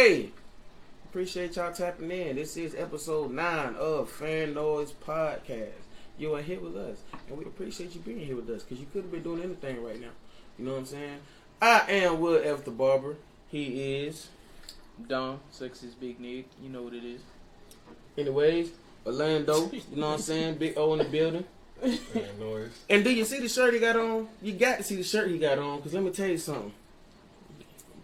Hey, appreciate y'all tapping in. This is episode 9 of Fan Noise Podcast. You are here with us, and we appreciate you being here with us because you could have been doing anything right now. You know what I'm saying? I am Will F. the Barber. He is Don, Sexy's Big Nig. You know what it is. Anyways, Orlando. You know what I'm saying? Big O in the building. Fan Noise. And do you see the shirt he got on? You got to see the shirt he got on because let me tell you something.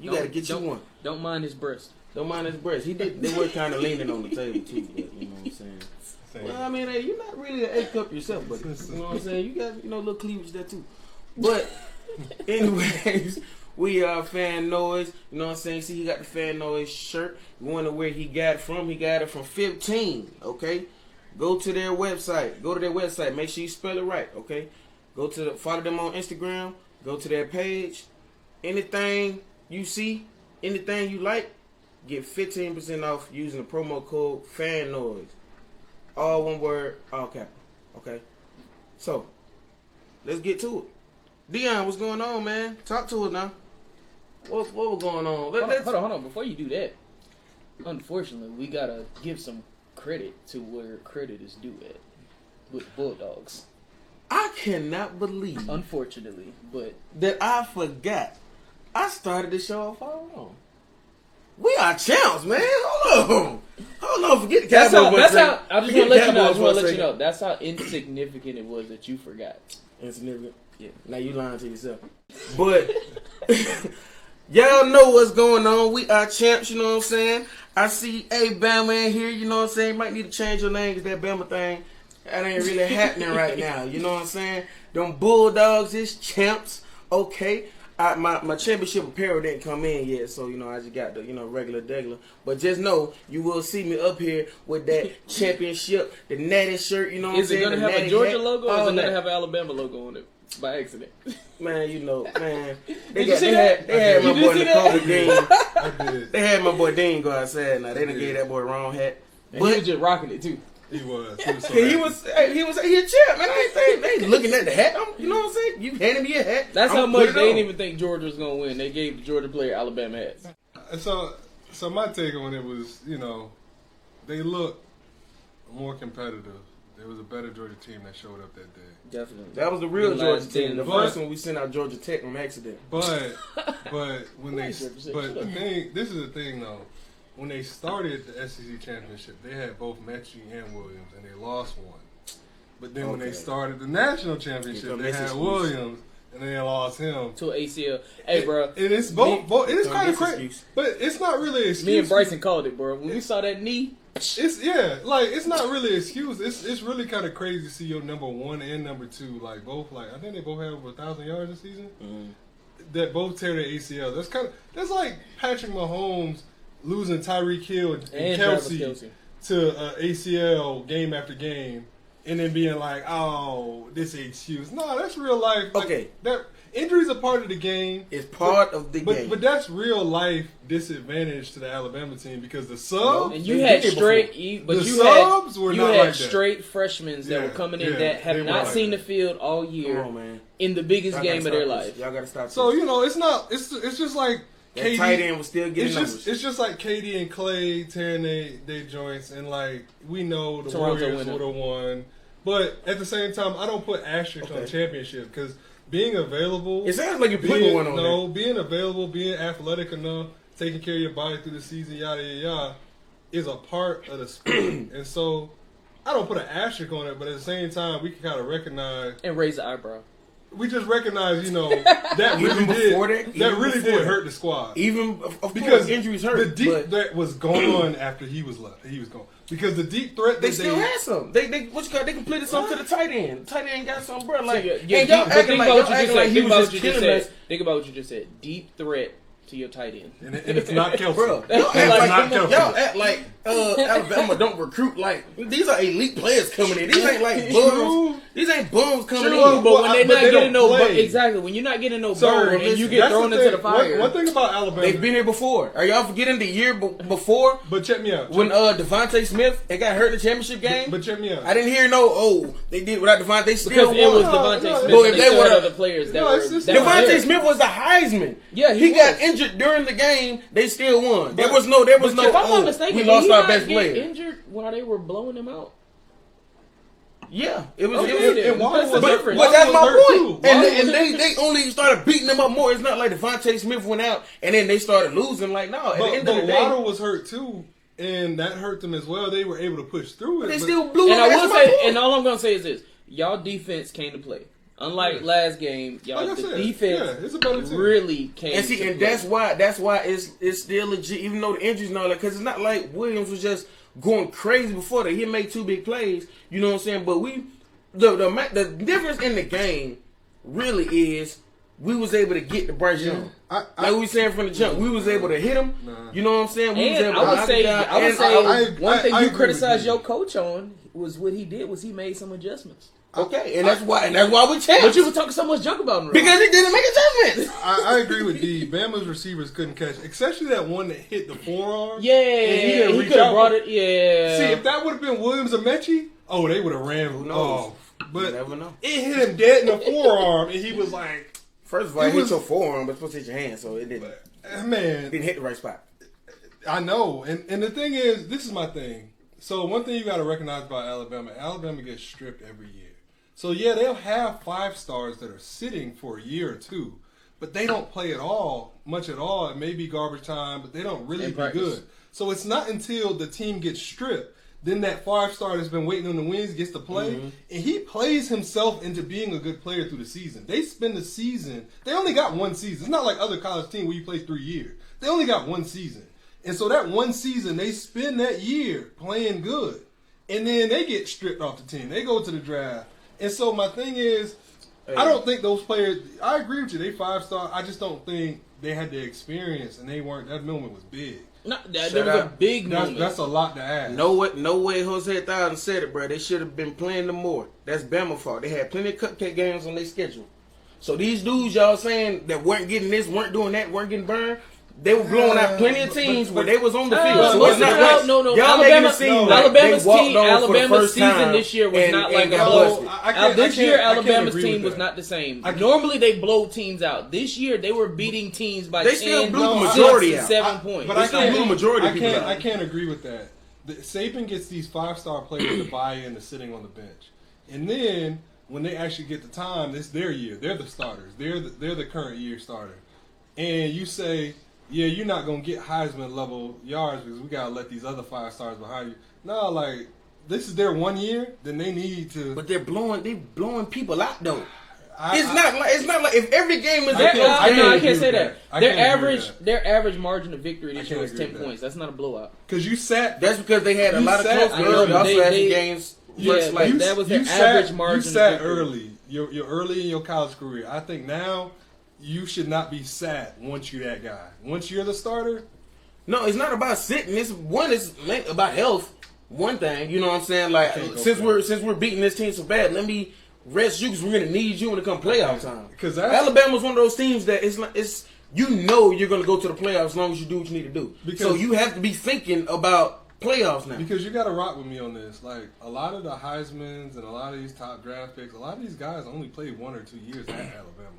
You got to get you one. Don't mind his breast. Don't mind his breast. They were kind of leaning on the table too, but you know what I'm saying. Well, I mean, hey, you're not really an A cup yourself, but you know what I'm saying. You got little cleavage there too. But anyways, we are Fan Noise. You know what I'm saying. See, he got the Fan Noise shirt. You wonder where he got it from? He got it from 15. Okay, go to their website. Go to their website. Make sure you spell it right. Okay, follow them on Instagram. Go to their page. Anything you see, anything you like, get 15% off using the promo code Fan Noise. All one word, all capital. Okay? So, let's get to it. Dion, what's going on, man? Talk to us now. What was going on? Hold on. Before you do that, unfortunately, we got to give some credit to where credit is due at with Bulldogs. I cannot believe, unfortunately, but that I forgot. I started the show off all wrong. We are champs, man. Hold on. Forget the Cowboys. That's how. I just want to let you know. That's how insignificant it was that you forgot. Insignificant. Yeah. Now you lying to yourself. But y'all know what's going on. We are champs. You know what I'm saying. I see Bama in here. You know what I'm saying. Might need to change your name because that Bama thing that ain't really happening right now. You know what I'm saying. Them Bulldogs is champs. Okay. My championship apparel didn't come in yet, so, I just got the, regular degular. But just know, you will see me up here with that championship, the natty shirt, you know what I'm saying? Is it going to have a Georgia logo or is it going to have an Alabama logo on it by accident? Man, They had my boy Nicole Dean. They had my boy Dean go outside. Now, they done gave that boy a wrong hat. And he was just rocking it, too. He was. He was a champ, man. They ain't looking at the hat. You know what I'm saying? You handed me a hat. That's how much they didn't even think Georgia was going to win. They gave the Georgia player Alabama hats. So my take on it was, they looked more competitive. There was a better Georgia team that showed up that day. Definitely. That was the real Georgia team. The first one we sent out Georgia Tech on accident. But when this is the thing though. When they started the SEC Championship, they had both Mechie and Williams, and they lost one. But then when they started the National Championship, they had Williams, and they lost him to ACL. Hey, bro, and it's both. It's kind of crazy, but it's not really an excuse. Me and Bryson called it, bro. When we saw that knee, it's not really an excuse. It's really kind of crazy to see your number 1 and number 2 I think they both had over 1,000 yards this season. That both tear their ACL. That's like Patrick Mahomes losing Tyreek Hill and Kelsey to ACL game after game, and then being like, "Oh, this ain't excuse." No, that's real life. That injuries are part of the game. It's part of the game. But that's real life disadvantage to the Alabama team because the subs and you had straight freshmen that were coming in that have not seen the field all year. Come on, man. In the biggest game of their life. Y'all gotta stop. So it's just like. That tight end was still getting numbers. It's just like KD and Clay tearing their joints, and we know the Warriors would have won. But at the same time, I don't put asterisks on championship because being available. It sounds like you're putting one on there. No, being available, being athletic enough, taking care of your body through the season, yada yada yada, is a part of the sport. And so, I don't put an asterisk on it, but at the same time, we can kind of recognize and raise the eyebrow. We just recognize, that really did hurt the squad. Even of because course, injuries hurt. The deep threat was gone after he was left. He was gone because the deep threat they still had some. They completed some to the tight end. The tight end got some, bro. Think about what you just said. Deep threat to your tight end, and it's not Kelsey. Bro, y'all act like Alabama don't recruit like these are elite players coming in. These ain't like bugs. These ain't bums coming Sure, in. But when they're not getting no play. Exactly, when you're not getting no So, burn and you get thrown into the fire. One thing about Alabama, They've been here before. Are y'all forgetting the year before? But check me out. When Devontae Smith got hurt in the championship game. But check me out. I didn't hear they did without Devontae. They still Because it was won. Devontae no, Smith no, and if they they were would've- other players that No, were. it's just- that were Devontae there. Smith was the Heisman. Yeah, he got was. injured during the game. They still won. There But- was no. If I'm not mistaken, we did lost he our not best get player. injured while they were blowing him out? Yeah, it was. Okay, it was then. and Waddle That's the was- difference. But that's my Waddle was hurt point. too. And, Waddle and was they only started beating them up more. It's not like Devontae Smith went out and then they started losing. Like, no, at the end of the But day, Waddle was hurt too, and that hurt them as well. They were able to push through it. they but- still blew And them. I That's will my say, point. and all I'm gonna say is this: y'all defense came to play. Unlike last game, y'all Like I the said, defense it's a better team. really came. And see, to and play. that's why it's still legit, even though the injuries and all that. Because it's not like Williams was just going crazy before that. He made 2 big plays. You know what I'm saying? But the difference in the game really is we was able to get to Bryce Young. Like we saying from the jump, we was able to hit him. You know what I'm saying? We was And able I to would knock say, him down. I would And say one thing I you agree criticized with your you. coach on was what he did was he made some adjustments. okay, and that's why we changed. But you were talking so much junk about him. because he didn't make adjustments. I agree with D. Bama's receivers couldn't catch, especially that one that hit the forearm. Yeah, And he didn't he reach could have out. brought it. Yeah. See, if that would have been Williams or Mechie, they would have ran. Who knows? Oh, but You never know. it hit him dead in the forearm, and he was like, First of all, It it hit was- your forearm, but it's supposed to hit your hand, so it didn't man, hit the right spot. I know. And the thing is, this is my thing. So one thing you got to recognize about Alabama gets stripped every year. So yeah, they'll have 5 stars that are sitting for a year or two, but they don't play much at all. It may be garbage time, but they don't really In be practice. good. So it's not until the team gets stripped, then that 5-star that's been waiting on the wings gets to play, and he plays himself into being a good player through the season. They spend the season. They only got 1 season. It's not like other college teams where you play 3 years. They only got 1 season. And so that 1 season, they spend that year playing good. And then they get stripped off the team. They go to the draft. And so my thing is, I don't think those players, I agree with you, they 5-star. I just don't think they had the experience and they weren't, that moment was big. No, there was a big moment. That's a lot to ask. No way Jose 1000 said it, bro. They should have been playing them more. That's Bama fault. They had plenty of cupcake games on their schedule. So these dudes y'all saying that weren't getting this, weren't doing that, weren't getting burned, they were blowing out plenty of teams where they was on the field. So it's not like no. y'all making it seem like Alabama's they walked team, on for the Alabama's first season time this year was and- not and like a got blow. busted. This year, I can't Alabama's agree team with was that. not the same. Normally, they blow teams out. This year, they were beating teams by They 10, still blew the 6, majority and out. 7 points. But They I still can't, blew the majority of I people can't, out. I can't agree with that. Saban gets these 5-star players to buy into sitting on the bench. And then when they actually get the time, it's their year. They're the starters. They're the current year starter. And you say, yeah, you're not going to get Heisman level yards because we got to let these other 5 stars behind you. No, like, this is their 1 year, then they need to. But they blowing people out though. I- It's not like if every game is a I close can't- game. I agree can't say with that. that. I can't agree with Their average margin of victory this I year can't was agree 10 with that. points. That's not a blowout. Because you sat. That's because they had a You lot of sat- close I games. know, They also they- had some they- games. Yeah, much like that was their average margin. You sat of victory. early. You're early in your college career. I think now you should not be sat once you're that guy. Once you're the starter, No, it's not about sitting. It's about health. One thing, you know what I'm saying? Like Can't go since for we're beating this team so bad, let me rest you because we're gonna need you when it comes playoff time. because that's Alabama's one of those teams that it's you know you're gonna go to the playoffs as long as you do what you need to do. Because- So you have to be thinking about playoffs now. because you got to rock with me on this. Like a lot of the Heismans and a lot of these top draft picks, a lot of these guys only played 1 or 2 years at Alabama.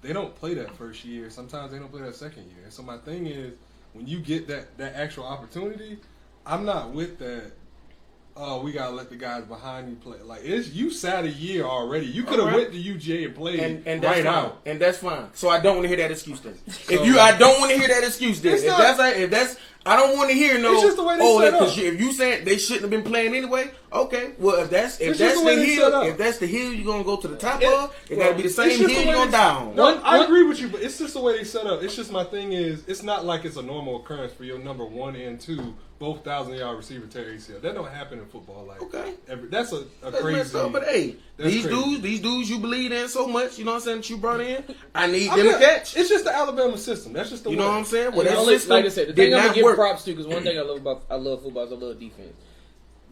They don't play that first year. Sometimes they don't play that second year. And so my thing is, when you get that actual opportunity, I'm not with that. Oh, we gotta let the guys behind you play. Like you sat a year already. You could have Alright. went to UGA and played And that's right fine. out. And that's fine. So I don't want to hear that excuse then. So- I don't want to hear that excuse then. It's If not- that's I don't want to hear no. It's just the way they set up. If you saying they shouldn't have been playing anyway, okay. Well, if that's It's just the way the they set hill, up. if that's the hill you're gonna go to the top It- of, it gotta be the same It's just hill the you're way gonna they- die on. No, I agree with you, but it's just the way they set up. It's just my thing is, it's not like it's a normal occurrence for your number 1 and 2 both 1,000-yard receiver tear ACL. That don't happen in football. Like Okay. that's a That's crazy. messed up, but hey, That's these crazy. dudes you believe in so much, you know what I'm saying, that you brought in, I need I'm them to not- catch. It's just the Alabama system. That's just the You way. know what I'm saying? Well, And that only- system like I said, the did thing I'm gonna not give work. props to, because one thing I love football is I love defense.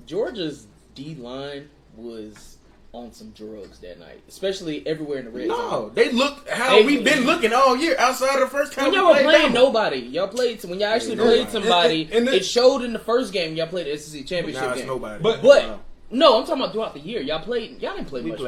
Georgia's D line was on some drugs that night, especially everywhere in the red zone. No, they looked how we've been looking all year outside of the first time. When y'all were playing nobody, y'all played. When y'all actually played somebody, and it showed in the first game. Y'all played the SEC championship game. Nobody. But no, I'm talking about throughout the year. Y'all didn't play much.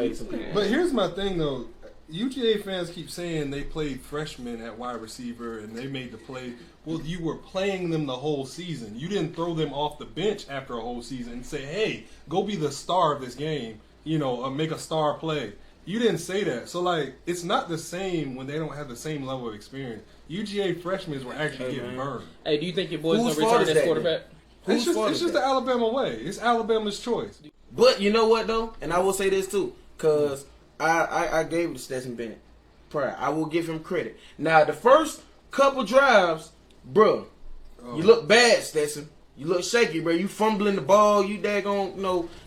But here's my thing though. UGA fans keep saying they played freshmen at wide receiver and they made the play. Well, you were playing them the whole season. You didn't throw them off the bench after a whole season and say, hey, go be the star of this game, make a star play. You didn't say that. So, it's not the same when they don't have the same level of experience. UGA freshmen were actually getting burned. Hey, do you think your boys going to return as quarterback? It's just the Alabama way. It's Alabama's choice. But you know what, though? And I will say this, too, because I gave it to Stetson Bennett prior. I will give him credit. Now, the first couple drives, bro, you look bad, Stetson. You look shaky, bro. You fumbling the ball. You daggone,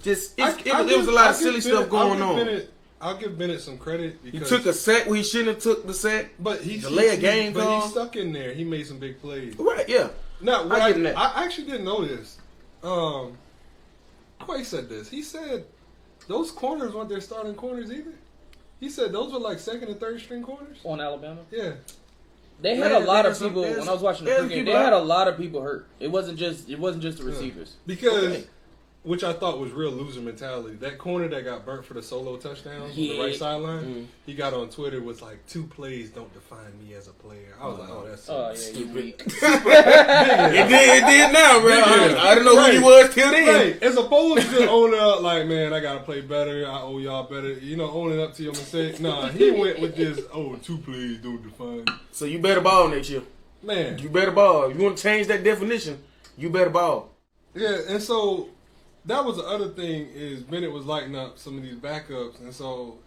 it was a lot of silly stuff going on. I'll give Bennett some credit because he took a sack where he shouldn't have took the sack. But he stuck in there. He made some big plays. Right? Yeah. Now, I actually didn't know this. Quay said this. He said those corners weren't their starting corners either. He said those were second and third string corners on Alabama. Yeah. They had a lot of people when I was watching the pregame. They had a lot of people hurt. It wasn't just the receivers. Because, which I thought was real loser mentality. That corner that got burnt for the solo touchdown on the right sideline, he got on Twitter was like, 2 plays don't define me as a player. I was like, oh, that's so stupid. It did now, bro. I don't know who he was till then. Right. As opposed to owning up man, I gotta play better. I owe y'all better. Owning up to your mistake. Nah, he went with this. 2 plays don't define me. So you better ball next year, man. You better ball. If you want to change that definition, you better ball. Yeah, and so that was the other thing is Bennett was lighting up some of these backups, and so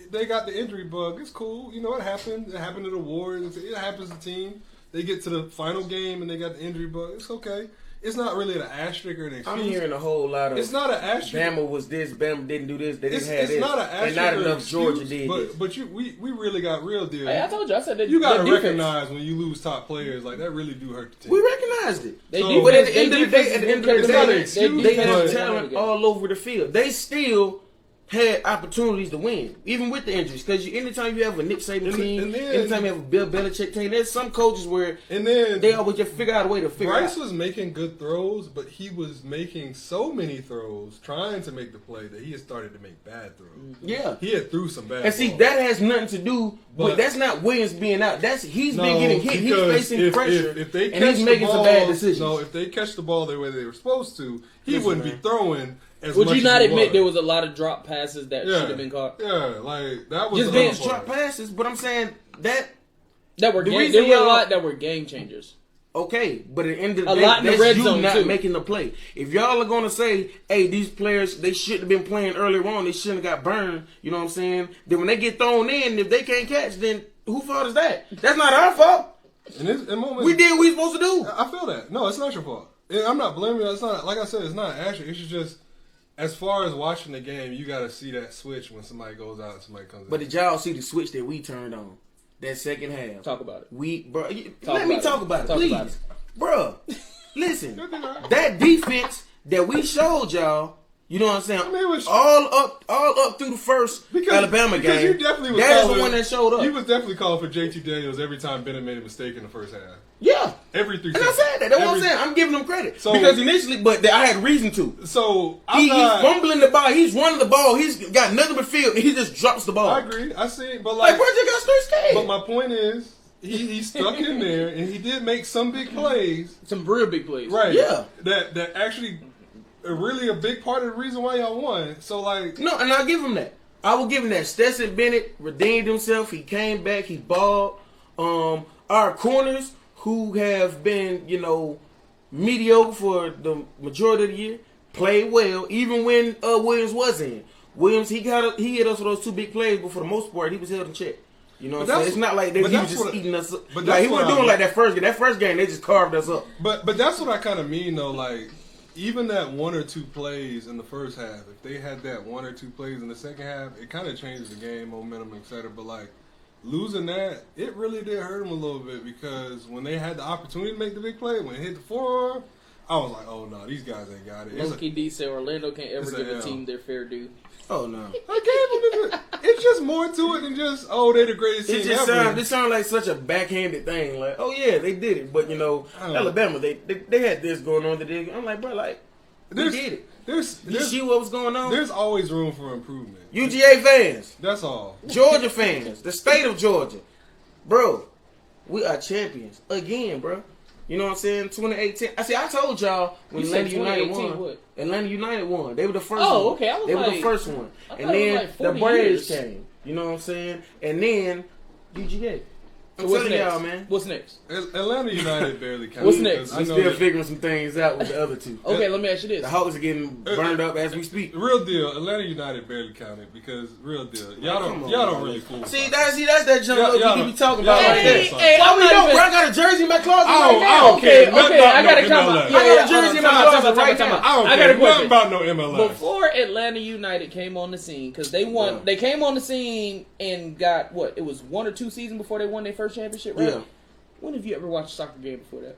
they got the injury bug. It's cool, it happened. It happened to the Warriors. It happens to team. They get to the final game and they got the injury bug. It's okay. It's not really an asterisk or an excuse. I'm hearing a whole lot of. It's not an asterisk. Bama was this. Bama didn't do this. They didn't have this. It's not an asterisk. And not enough Georgia did. But we really got real deal. Hey, I told you. I said that you got to recognize when you lose top players that really do hurt the team. We recognized it. But at the end of the day, they had talent all over the field. They still had opportunities to win, even with the injuries. Because anytime you have a Nick Saban team, anytime you have a Bill Belichick team, there's some coaches where they always just figure out a way to figure Bryce out. was making good throws, but he was making so many throws, trying to make the play, that he had started to make bad throws. Yeah. He had threw some bad And see, balls. that has nothing to do with, that's not Williams being out. He's been getting hit. He's facing pressure, and he's making some bad decisions. No, if they catch the ball the way they were supposed to, he wouldn't be throwing. Would you not admit there was a lot of drop passes that should have been caught? Yeah, that was just being drop passes. But I'm saying that were there were a lot that were game changers. Okay, but at the end of the day, that's you not making the play. If y'all are gonna say, "Hey, these players they shouldn't have been playing earlier on. They shouldn't have got burned," you know what I'm saying? Then when they get thrown in, if they can't catch, then whose fault is that? That's not our fault. In moments, we did what we supposed to do. I feel that. No, it's not your fault. I'm not blaming you. It's not like I said. It's not actually. It's just. As far as watching the game, you got to see that switch when somebody goes out and somebody comes in. But did y'all see the switch that we turned on? That second half. Talk about it. Let me talk about it, please. Bro, listen. That defense that we showed y'all, you know what I'm saying? I mean, all up through the first Alabama game. You definitely was that is the one that showed up. You was definitely calling for JT Daniels every time Bennett made a mistake in the first half. Yeah. Every 3 seconds. And I said that. That's what I'm saying. I'm giving him credit. Because initially, but I had reason to. So, he's fumbling the ball. He's running the ball. He's got nothing but field, and he just drops the ball. I agree. I see. But where'd you got straight scared? But my point is, he stuck in there, and he did make some big plays. Some real big plays. Right. Yeah. That actually really a big part of the reason why y'all won. So, No, and I'll give him that. I will give him that. Stetson Bennett redeemed himself. He came back. He balled. Our corners, who have been, mediocre for the majority of the year, played well, even when Williams was in. Williams, he hit us with those 2 big plays, but for the most part, he was held in check. You know what I'm saying? It's not like he was just eating us up. But he wasn't doing like that first game. That first game, they just carved us up. But that's what I kind of mean, though. Even that 1 or 2 plays in the first half, if they had that 1 or 2 plays in the second half, it kind of changed the game, momentum, etc. But, losing that, it really did hurt them a little bit because when they had the opportunity to make the big play, when it hit the forearm, I was like, oh no, these guys ain't got it. Loki D said Orlando can't ever give a team their fair due. Oh no, I gave them. It's just more to it than just they're the greatest team ever. It sounds like such a backhanded thing. Like, oh yeah, they did it, but Alabama, they had this going on. I'm like, bro, like, they did it. You see what was going on? There's always room for improvement. UGA fans, that's all. Georgia fans, the state of Georgia, bro, we are champions again, bro. You know what I'm saying? 2018. I told y'all when Atlanta United won. What? Atlanta United won. They were the first one. Oh, okay. They were the first one. And then the Braves came. You know what I'm saying? And then UGA. I'm telling y'all, man. What's next? Atlanta United barely counts. What's next? I'm still figuring some things out with the other two. Okay, let me ask you this. The Hawks are getting burned up as we speak. Real deal. Atlanta United barely counted because real deal. Y'all don't really fool. See, that's that jump you be talking about right there. Hey, why we don't? Bro, I got a jersey in my closet right now. I don't care. Okay, I got a comment. I got a jersey in my closet right now. I got a question about no MLS. Before Atlanta United came on the scene, because they won, they came on the scene and got what? It was 1 or 2 seasons before they won their first championship, right? Yeah. When have you ever watched a soccer game before that?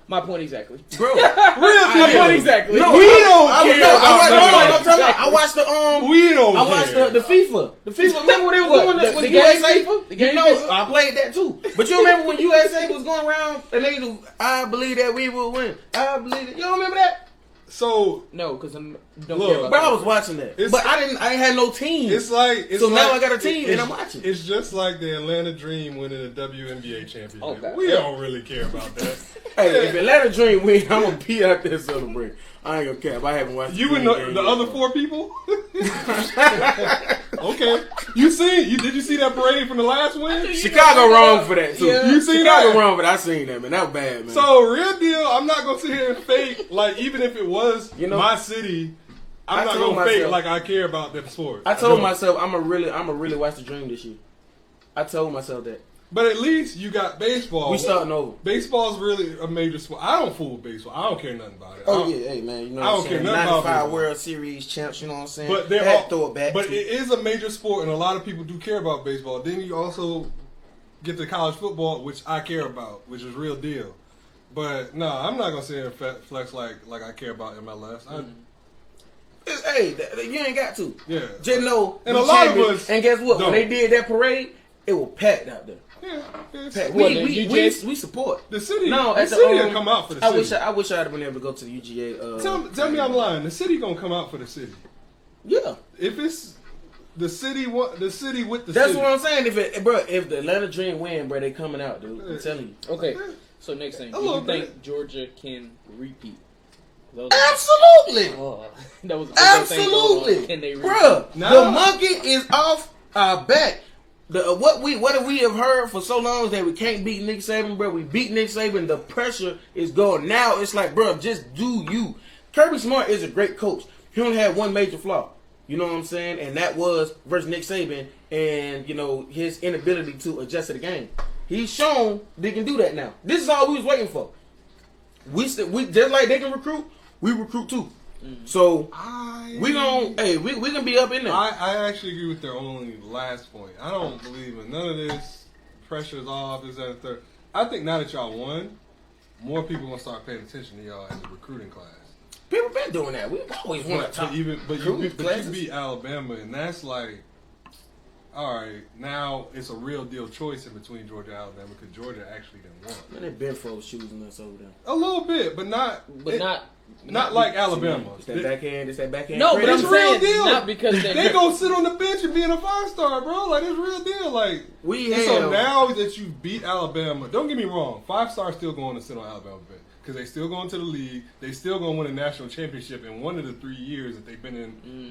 My point exactly. Bro, my point exactly. No, we don't care. I watched the We don't. I watched the FIFA. The FIFA. Remember when they was doing this with USA? The game. I played that too. But you remember when USA was going around and they do? I believe that we will win. I believe it. You don't remember that? So no, because I don't care about that. I was watching that, but I ain't had no team. Now I got a team and I'm watching. It's just like the Atlanta Dream winning a WNBA championship. Okay. We don't really care about that. Hey, if Atlanta Dream win, I'm gonna be out there celebrating. I ain't gonna care. If I haven't watched you and the other 4 people. Okay, did you see that parade from the last win? Chicago wrong for that too. Yeah. You seen Chicago that? wrong, but I seen that, man. That was bad, man. So real deal, I'm not gonna sit here and fake like even if it was my city, I'm not gonna fake like I care about that sport. I told myself I'm a really watch the Dream this year. I told myself that. But at least you got baseball. We starting over. Baseball's really a major sport. I don't fool with baseball. I don't care nothing about it. Oh yeah, hey man, you know what I'm saying? 95 World Series champs, you know what I'm saying? But throw it back. But it is a major sport, and a lot of people do care about baseball. Then you also get to college football, which I care about, which is real deal. But no, I'm not gonna sit here and flex like I care about MLS. Hey, you ain't got to. Yeah. Just know. And a lot of us. And guess what? When they did that parade, it was packed out there. Yeah, we support the city. No, the city will come out for the city. I wish I'd have been able to go to the UGA. Tell me I'm lying. The city gonna come out for the city. Yeah. If it's the city with the city. That's what I'm saying. If the Atlanta Dream win, bro, they coming out, dude. I'm telling you. Okay. So next thing, do you think Georgia can repeat? Absolutely. That was absolutely. Can they repeat? Bro, the monkey is off our back. What we have heard for so long is that we can't beat Nick Saban, bro. We beat Nick Saban. The pressure is going. Now it's like, bro, just do you. Kirby Smart is a great coach. He only had one major flaw. You know what I'm saying? And that was versus Nick Saban and, his inability to adjust to the game. He's shown they can do that now. This is all we was waiting for. We just like they can recruit, we recruit too. Mm-hmm. So we gonna be up in there. I actually agree with their only last point. I don't believe in none of this. Pressure's off, this, that, and third. I think now that y'all won, more people gonna start paying attention to y'all in the recruiting class. People been doing that. We always want to talk. But you beat Alabama, and that's like, all right, now it's a real deal choice in between Georgia and Alabama because Georgia actually didn't win. Man, they been froze choosing us over there. A little bit, but not like Alabama. It's that backhand. No, but it's I'm real saying deal. Not because they gonna sit on the bench and being a 5-star, bro. Like it's real deal. Like so now that you beat Alabama, don't get me wrong, 5-stars still going to sit on Alabama bench. Because they still going to the league, they still going to win a national championship in one of the 3 years that they've been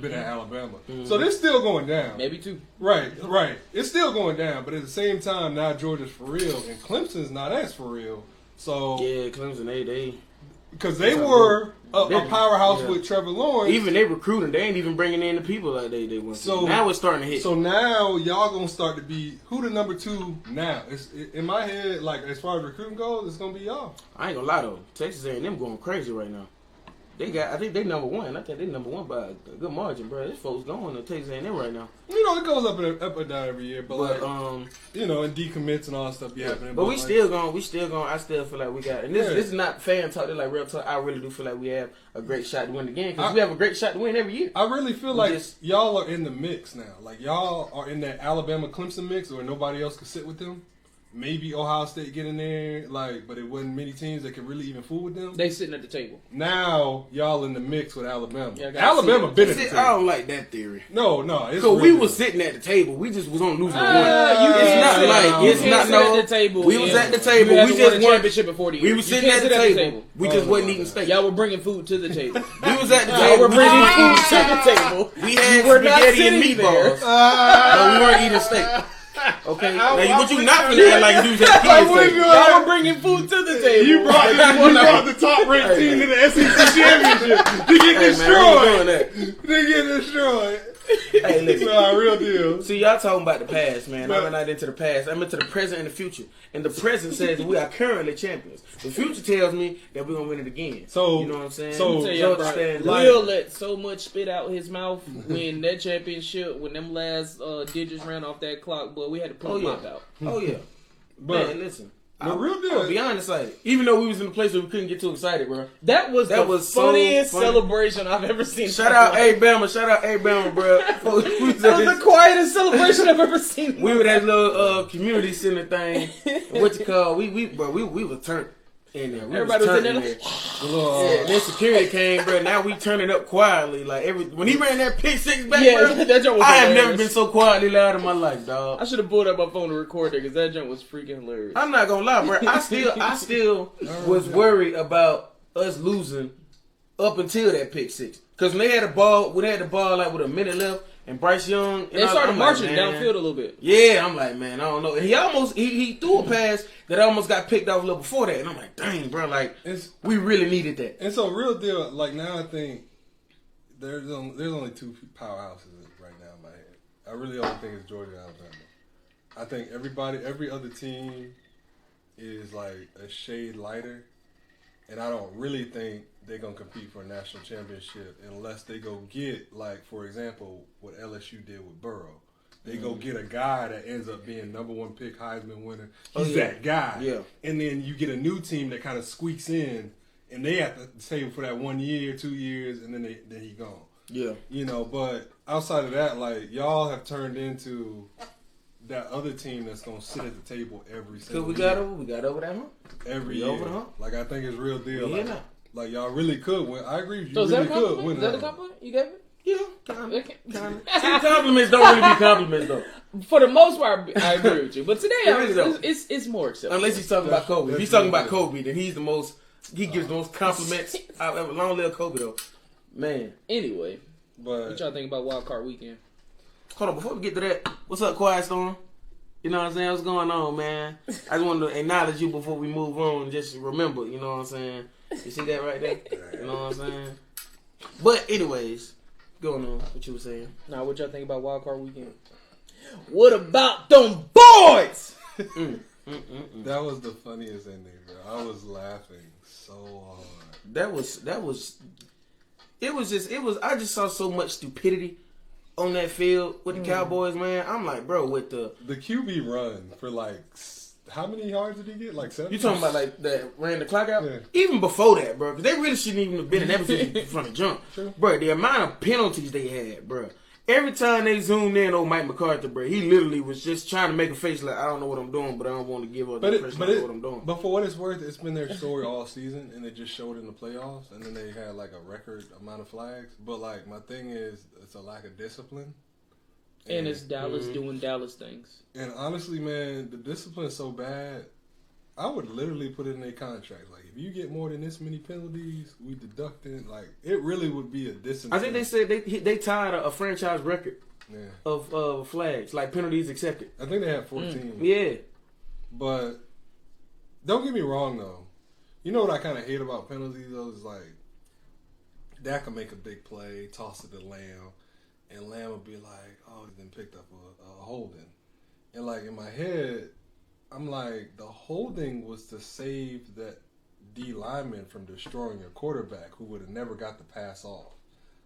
at Alabama. Mm-hmm. So they're still going down. Maybe 2. Right. It's still going down, but at the same time, now Georgia's for real, and Clemson's not as for real. So yeah, Clemson, they because they were a powerhouse with Trevor Lawrence. Even they recruiting, they ain't even bringing in the people like they want. So now it's starting to hit. So now y'all gonna start to be who the number 2 now? In my head, like as far as recruiting goes, it's gonna be y'all. I ain't gonna lie though, Texas A&M going crazy right now. I think they number one. I think they number one by a good margin, bro. This folks going to Texas A&M right now. You know, it goes up and down every year, but like, you know, and decommits and all that stuff be happening. But we still going. I still feel like we got. And this is not fan talk. This like real talk. I really do feel like we have a great shot to win the game because we have a great shot to win every year. I really feel like y'all are in the mix now. Like y'all are in that Alabama-Clemson mix, where nobody else could sit with them. Maybe Ohio State get in there, like, but it wasn't many teams that could really even fool with them. They sitting at the table. Now y'all in the mix with Alabama. Yeah, Alabama been at the table. I don't like that theory. No, because we was sitting at the table. We just was on losing one. It's not at the table. We was at the table. We just won championship in 40 years. We was sitting at the table. We just wasn't eating steak. Y'all were bringing food to the table. We was at the table. Y'all were bringing food to the table. We had spaghetti and meatballs, but we weren't eating steak. Okay, but you not gonna act like you was at kids. Y'all were bringing food to the table. You brought the top ranked team to the SEC championship. They get destroyed. They get destroyed. Hey, listen. Real deal. See, y'all talking about the past, man. I'm not into the past. I'm into the present and the future. And the present says we are currently champions. The future tells me that we're gonna win it again. So you know what I'm saying? Will let so much spit out his mouth when that championship, when them last digits ran off that clock, boy, we had to pull him out. Oh yeah. But man, listen. The real deal. I'll be honest, like, even though we was in a place where we couldn't get too excited, bro. That was the funniest celebration I've ever seen. Shout out Bama, bro. That was the quietest celebration I've ever seen. We were that little community center thing. What you call? We were turned in there. Everybody was in there. Then security came, bro. Now we turn it up quietly. Like when he ran that pick six back, bro, that joint was I have never been so quietly loud in my life, dog. I should have pulled up my phone to record it because that joint was freaking hilarious. I'm not gonna lie, bro. I still was worried about us losing up until that pick six. Because when they had the ball like with a minute left. And Bryce Young, they started marching downfield a little bit. Yeah, I'm like, man, I don't know. And he threw a pass that almost got picked off a little before that, and I'm like, dang, bro, like we really needed that. And so, real deal, like now I think there's only two powerhouses right now in my head. I really only think it's Georgia and Alabama. I think every other team is like a shade lighter, and I don't really think they're going to compete for a national championship unless they go get, like, for example, what LSU did with Burrow. They go get a guy that ends up being number one pick, Heisman winner. He's that guy. Yeah. And then you get a new team that kind of squeaks in, and they have to stay for that 1 year, 2 years, and then he gone. Yeah. You know, but outside of that, like, y'all have turned into that other team that's going to sit at the table every single year. We got over that hump. Every year. Over the hump. Like, I think it's real deal. Yeah, like y'all really could win. I agree with you. So really could win. Is that a compliment you gave it? Yeah, kind of. See, compliments don't really be compliments though. For the most part, I agree with you. But today, it's more acceptable. Unless he's talking about Kobe. If he's talking about Kobe, then he's the most. He gives the most compliments I've ever. Long live Kobe though, man. Anyway, what y'all think about Wild Card Weekend? Hold on, before we get to that, what's up, Quiet Storm? You know what I'm saying? What's going on, man? I just wanted to acknowledge you before we move on. Just remember, you know what I'm saying? You see that right there? You know what I'm saying? But anyways, going on, what you were saying. Now, what y'all think about Wild Card Weekend? What about them boys? That was the funniest ending, bro. I was laughing so hard. I just saw so much stupidity on that field with the Cowboys, man. I'm like, bro, with the QB run for like how many yards did he get? Like 7? You talking about like that ran the clock out? Yeah. Even before that, bro, because they really shouldn't even have been in that position from the jump, bro. The amount of penalties they had, bro. Every time they zoomed in on Mike McCarthy, bro, he literally was just trying to make a face like, I don't know what I'm doing, but I don't want to give up the impression I know what I'm doing. But for what it's worth, it's been their story all season, and they just showed it in the playoffs, and then they had like a record amount of flags. But like my thing is, it's a lack of discipline. And it's Dallas doing Dallas things. And honestly, man, the discipline is so bad, I would literally put it in their contract. Like, if you get more than this many penalties, we deduct it. Like, it really would be a disincentive. I think they said they tied a franchise record of flags, like penalties accepted. I think they had 14. Yeah. But don't get me wrong, though. You know what I kind of hate about penalties, though, is like, Dak can make a big play, toss it to Lamb, and Lamb would be like, oh, he then picked up a holding. And, like, in my head, I'm like, the holding was to save that D lineman from destroying your quarterback who would have never got the pass off.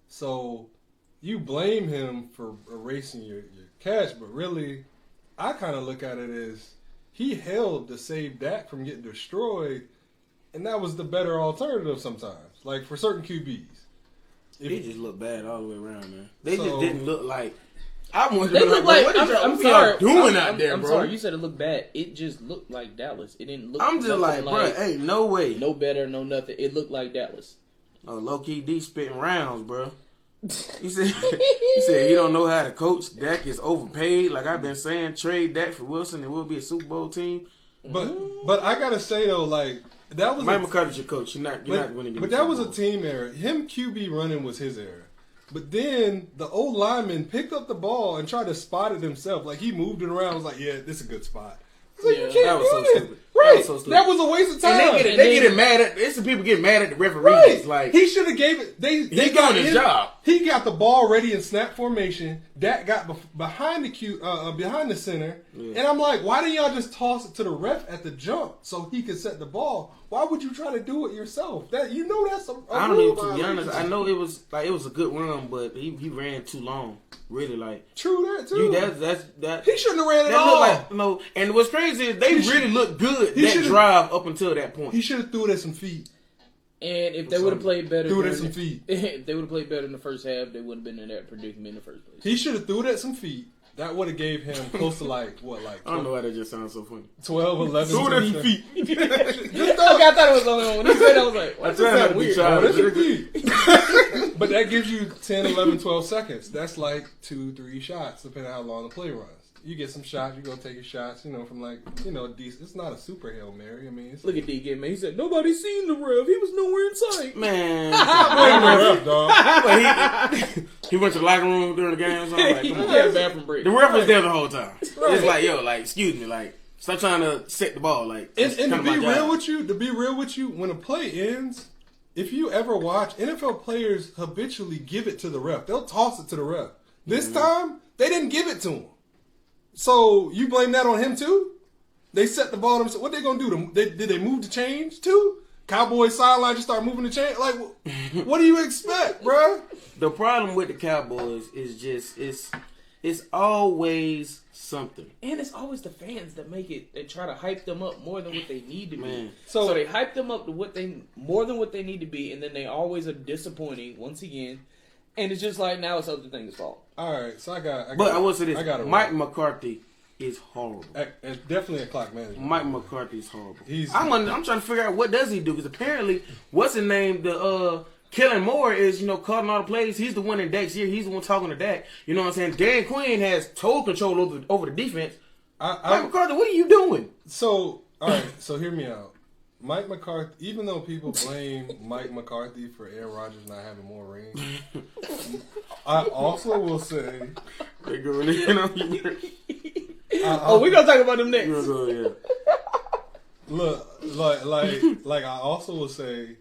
So you blame him for erasing your catch, but really, I kind of look at it as he held to save Dak from getting destroyed, and that was the better alternative sometimes, like for certain QBs. They just look bad all the way around, man. They just didn't look like. I wanted They to look like, like. I'm sorry. Doing out there, I'm bro? sorry. You said it looked bad. It just looked like Dallas. It didn't look. I'm just like, bro. Hey, no way. No better, no nothing. It looked like Dallas. Oh, low key D spitting rounds, bro. He said he don't know how to coach. Dak is overpaid. Like I've been saying, trade Dak for Wilson and we'll be a Super Bowl team. But I gotta say though, like that was Mike McCarthy's your coach. You're not winning. But that was a team error. Him QB running was his error. But then the old lineman picked up the ball and tried to spot it himself. Like he moved it around. Was like, yeah, this is a good spot. I was like, you can't that was do so it. stupid. Right. That was so stupid. That was a waste of time. And they get mad at. There's some people getting mad at the referees. Right. Like he should have gave it. They doing his job. He got the ball ready in snap formation. Dak got behind the center, and I'm like, why didn't y'all just toss it to the ref at the jump so he could set the ball? Why would you try to do it yourself? That's a I don't even. To be honest, I know it was a good run, but he ran too long. Really, like true that too. That he shouldn't have ran at all. Like, no, and what's crazy is they really looked good that drive up until that point. He should have threw it at some feet. And if they would have played better, threw it at some feet. If they would have played better in the first half, they wouldn't have been in that predicament in the first place. He should have threw it at some feet. That would have gave him close to like 12, I don't know why that just sounds so funny. 12, 11. Threw it at some feet. I thought it was only one. When he said that, I was like, what's that weird? But that gives you 10, 11, 12 seconds. That's like 2-3 shots, depending on how long the play runs. You get some shots, you go take your shots, from like, decent. It's not a super Hail Mary. I mean, look at D again, man. He said, nobody seen the ref. He was nowhere in sight. Man. ref, dog. He went to the locker room during the game or something. Like, come on. Yeah, bathroom break. The ref was there the whole time. Right. It's like, excuse me, like, stop trying to set the ball. Like, and to be real with you, when a play ends, if you ever watch, NFL players habitually give it to the ref. They'll toss it to the ref. This time, they didn't give it to him. So you blame that on him too? They set the ball themselves. What they gonna do? Did they move the chains too? Cowboys sideline just start moving the chain. Like, what do you expect, bruh? The problem with the Cowboys is just it's always something, and it's always the fans that make it. They try to hype them up more than what they need to be. So they hype them up to more than what they need to be, and then they always are disappointing once again. And it's just like now it's other things' fault. All right, so I got. But I will say this: Mike McCarthy is horrible. It's definitely a clock manager. Mike McCarthy is horrible. I'm trying to figure out what does he do, because apparently, what's his name? The Kellen Moore is calling all the plays. He's the one in Dak's ear. He's the one talking to Dak. You know what I'm saying? Dan Quinn has total control over the defense. Mike McCarthy, what are you doing? So all right, so hear me out. Mike McCarthy, even though people blame Mike McCarthy for Aaron Rodgers not having more rings, I also will say... We're going to talk about them next. Look, like I also will say,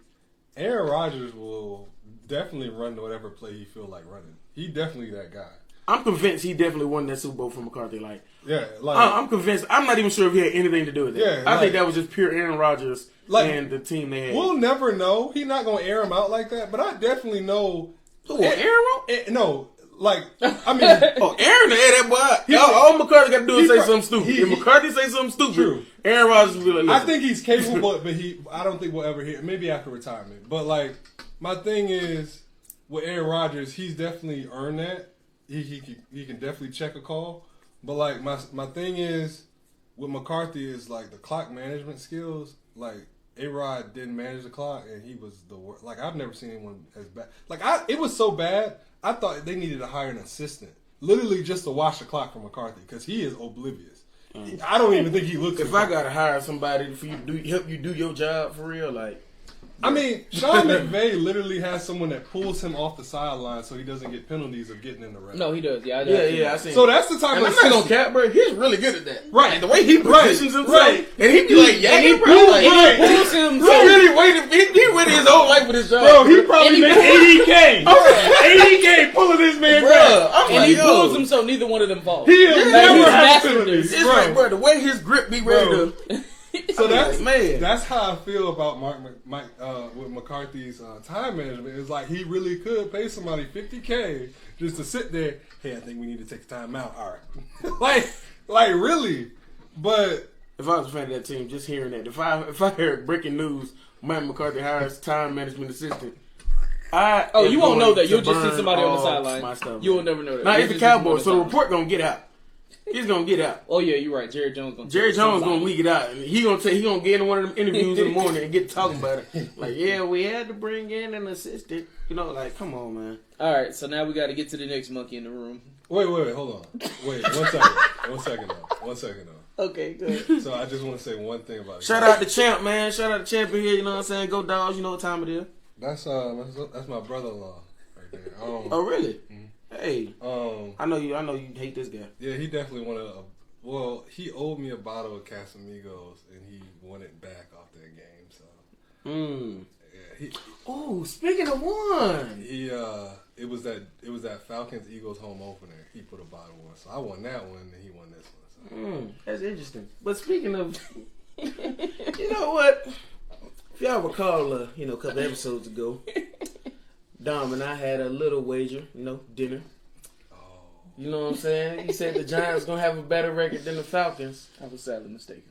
Aaron Rodgers will definitely run whatever play he feel like running. He definitely that guy. I'm convinced he definitely won that Super Bowl for McCarthy. I'm convinced. I'm not even sure if he had anything to do with it. Yeah, I think that was just pure Aaron Rodgers and the team they had. We'll never know. He's not going to air him out like that, but I definitely know. Aaron? No. Like, I mean... Aaron had that boy. All McCarthy got to do is say something stupid. If McCarthy say something stupid, true. Aaron Rodgers will be like, listen. I think he's capable, but I don't think we'll ever hear it. Maybe after retirement. But, like, my thing is, with Aaron Rodgers, he's definitely earned that. He can definitely check a call. But, like, my thing is, with McCarthy is, like, the clock management skills. Like, A-Rod didn't manage the clock, and he was the worst. Like, I've never seen anyone as bad. Like, it was so bad, I thought they needed to hire an assistant. Literally just to watch the clock for McCarthy, because he is oblivious. I don't even think he looks If I got to hire somebody for you to help you do your job for real, like... I mean, Sean McVay literally has someone that pulls him off the sideline so he doesn't get penalties of getting in the red. No, he does. Yeah, I see. So that's the type of... I'm not gonna cap, bro. He's really good at that. Right. And the way he positions himself. Right. And he be like, he pulls him. He really waited his whole life for this job. Bro, he probably made $80K. $80K pulling this man back. And he pulls him so neither one of them falls. He'll never have mastered penalties. this. It's like, bro, the way his grip be ready to... So that's how I feel about with McCarthy's time management. It's like he really could pay somebody $50K just to sit there. Hey, I think we need to take a time out. All right, like really. But if I was a fan of that team, just hearing that, if I heard breaking news, Mike McCarthy hires time management assistant. You won't know that. You'll just see somebody on the sideline. You will never know that. Nah, it's the Cowboys, so the report gonna get out. He's gonna get out. Oh yeah, you're right. Jerry Jones gonna leak it out. And he gonna get in one of them interviews in the morning and get talking about it. Like, yeah, we had to bring in an assistant. You know, like, come on, man. All right, so now we got to get to the next monkey in the room. Wait, hold on. Wait, 1 second though. Okay, good. So I just want to say one thing about it. Shout out to Champ, man. Shout out to Champion here. You know what I'm saying? Go Dogs. You know what time it is. That's my brother-in-law right there. Oh really? Mm-hmm. Hey, I know you hate this guy. Yeah, he definitely wanted he owed me a bottle of Casamigos and he won it back off that game. So, yeah, speaking of one, it was that Falcons Eagles home opener. He put a bottle on, so I won that one and he won this one. So. That's interesting. But speaking of, you know what? If y'all recall, a couple episodes ago. Dom and I had a little wager, dinner. Oh. You know what I'm saying? He said the Giants going to have a better record than the Falcons. I was sadly mistaken.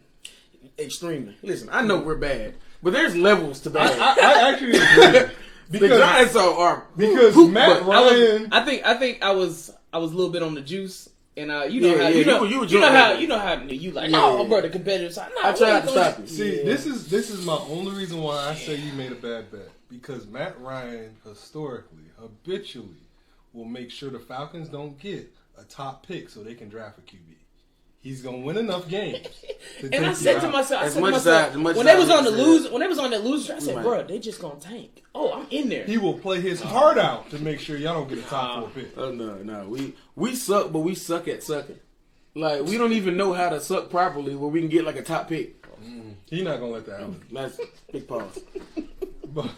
Extremely. Listen, I know we're bad, but there's levels to bad. I actually agree. The Giants are because Matt Ryan. I think I was a little bit on the juice. And you know how you like bro, the competitive side. I tried to stop you. See, this is my only reason why I say you made a bad bet, because Matt Ryan habitually will make sure the Falcons don't get a top pick so they can draft a QB. He's gonna win enough games. And I said to myself, when they was on the loser, I said, bro, they just gonna tank. Oh, I'm in there. He will play his heart out to make sure y'all don't get a top 4 pick. No, we suck, but we suck at sucking. Like, we don't even know how to suck properly where we can get like a top pick. He's not gonna let that happen. That's big pause. But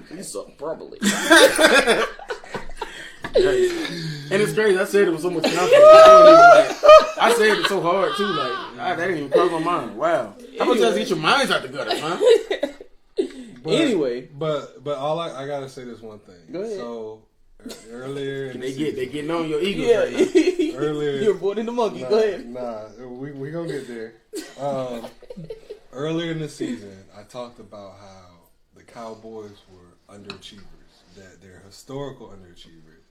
we suck properly. And it's crazy. I said it with so much confidence. I said it so hard too. Like, that didn't even cross my mind. Wow. How about you get your minds out the gutter, huh? Anyway, but all I gotta say this one thing. Go ahead. So earlier, they getting on your Eagles. Yeah, right earlier you're avoiding the monkey. Go ahead. We gonna get there. Earlier in the season, I talked about how the Cowboys were underachievers. That they're historical underachievers.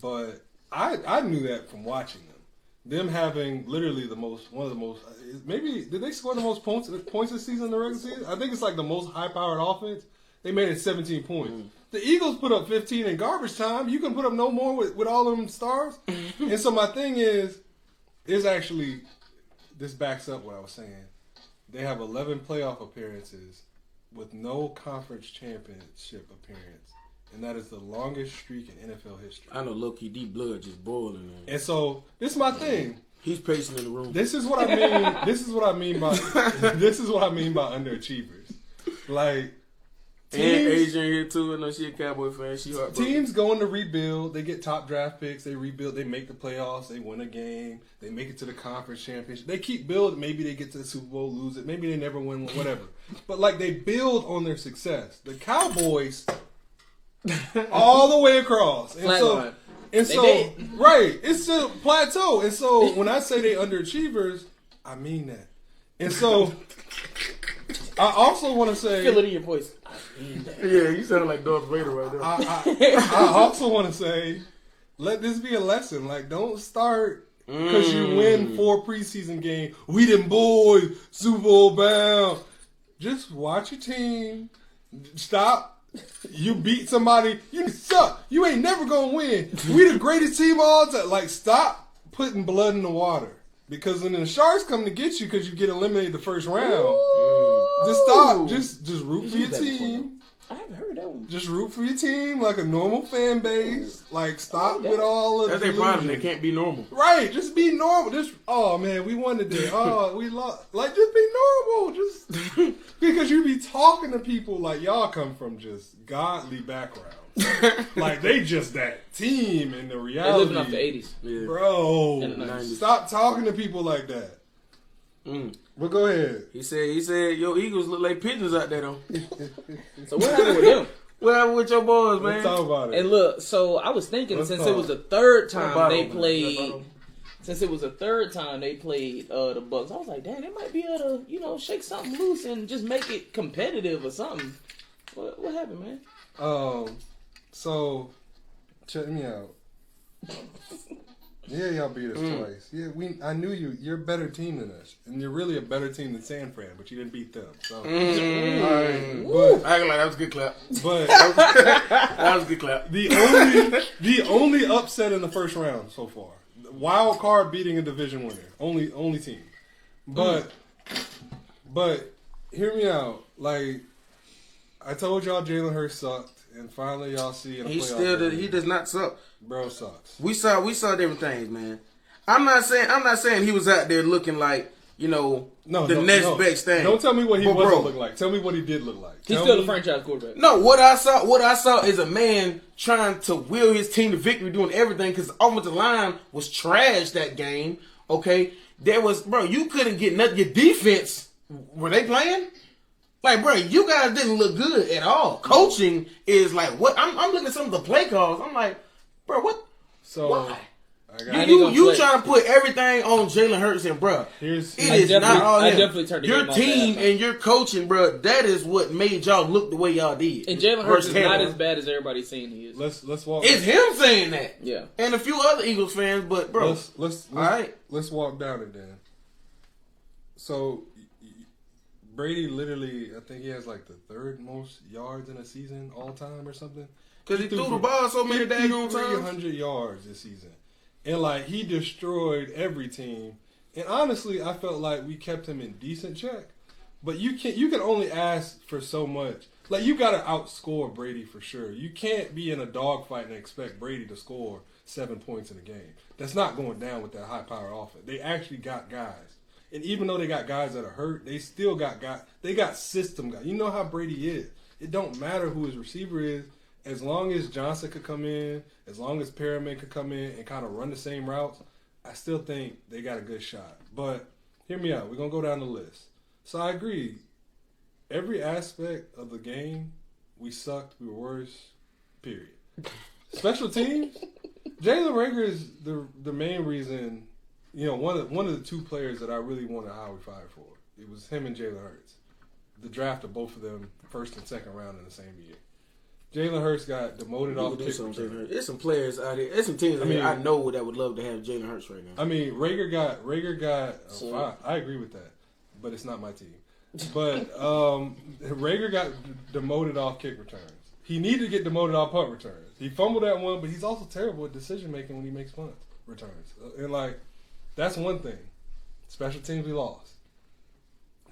But I knew that from watching them. Them having literally one of the most, maybe, did they score the most points this season in the regular season? I think it's like the most high-powered offense. They made it 17 points. The Eagles put up 15 in garbage time. You can put up no more with all of them stars. And so my thing is actually, this backs up what I was saying. They have 11 playoff appearances with no conference championship appearance. And that is the longest streak in NFL history. I know low-key D blood just boiling. And so this is my thing. He's pacing in the room. This is what I mean. This is what I mean by underachievers. Like teams, and Adrian here too. I know she a Cowboy fan. She heartbroken. Teams going to rebuild. They get top draft picks. They rebuild. They make the playoffs. They win a game. They make it to the conference championship. They keep building. Maybe they get to the Super Bowl, lose it. Maybe they never win. Whatever. But like they build on their success. The Cowboys. All the way across. And so right, it's a plateau. And so when I say they underachievers, I mean that. And so I also want to say, feel it in your voice. I mean that. Yeah, you sound like Darth Vader right there. I also want to say, let this be a lesson. Like, don't start because you win 4 preseason games. We them boys, Super Bowl bound. Just watch your team. Stop. You beat somebody, you suck. You ain't never gonna win. We the greatest team of all time. Like, stop putting blood in the water. Because when the Sharks come to get you because you get eliminated the first round, just stop. Just root for your team. I haven't heard that one. Just root for your team like a normal fan base. Like, stop with all of that's their problem. They can't be normal. Right. Just be normal. Oh, man, we won today. Oh, we lost. Like, just be normal. Just because you be talking to people like y'all come from just godly backgrounds. Like, they just that team and the reality. They living off the 80s. Yeah. Bro, stop talking to people like that. But go ahead. He said, your Eagles look like pigeons out there, though. So what happened with them? What happened with your boys, man? Let's talk about it. And look, so I was thinking It was the third time they played the Bucks, I was like, damn, they might be able to, shake something loose and just make it competitive or something. What happened, man? So check me out. Yeah, y'all beat us twice. Yeah, I knew you're a better team than us, and you're really a better team than San Fran, but you didn't beat them. So, all right, but I ain't gonna lie, that was a good clap. But that was a good clap. The only upset in the first round so far, wild card beating a division winner, only team. But hear me out. Like I told y'all, Jalen Hurts sucked. And finally, y'all see in a playoff he does not suck. Bro sucks. We saw different things, man. I'm not saying he was out there looking like the next best thing. Don't tell me what he wasn't look like. Tell me what he did look like. He's still the franchise quarterback. No, what I saw is a man trying to will his team to victory, doing everything because the offensive line was trash that game. Okay, you couldn't get nothing. Your defense, were they playing? Like, bro, you guys didn't look good at all. Coaching is like, what? I'm looking at some of the play calls. I'm like, bro, what? So, why? You trying to put everything on Jalen Hurts and, bro, not all him. Definitely turned your team and your coaching, bro, that is what made y'all look the way y'all did. And Jalen Hurts is not as bad as everybody's saying he is. Let's walk. It's him saying that. Yeah. And a few other Eagles fans, but, bro. Let's walk down it then. So, Brady literally, I think he has like the third most yards in a season all time or something. Because he threw the ball so many daggone times. 300 yards this season. And like he destroyed every team. And honestly, I felt like we kept him in decent check. But you can only ask for so much. Like you got to outscore Brady for sure. You can't be in a dogfight and expect Brady to score 7 points in a game. That's not going down with that high-powered offense. They actually got guys. And even though they got guys that are hurt, they still got guys. They got system guys. You know how Brady is. It don't matter who his receiver is. As long as Johnson could come in, as long as Perriman could come in and kind of run the same routes, I still think they got a good shot. But hear me out. We're going to go down the list. So I agree. Every aspect of the game, we sucked. We were worse. Period. Special teams, Jalen Rager is the main reason. One of the two players that I really wanted Howie fired for. It was him and Jalen Hurts. The draft of both of them, first and second round in the same year. Jalen Hurts got demoted off kick return. There's some players out here. There's some teams I know that would love to have Jalen Hurts right now. I mean, Rager got. I agree with that, but it's not my team. But Rager got demoted off kick returns. He needed to get demoted off punt returns. He fumbled that one, but he's also terrible at decision making when he makes punt returns. And like. That's one thing. Special teams, we lost.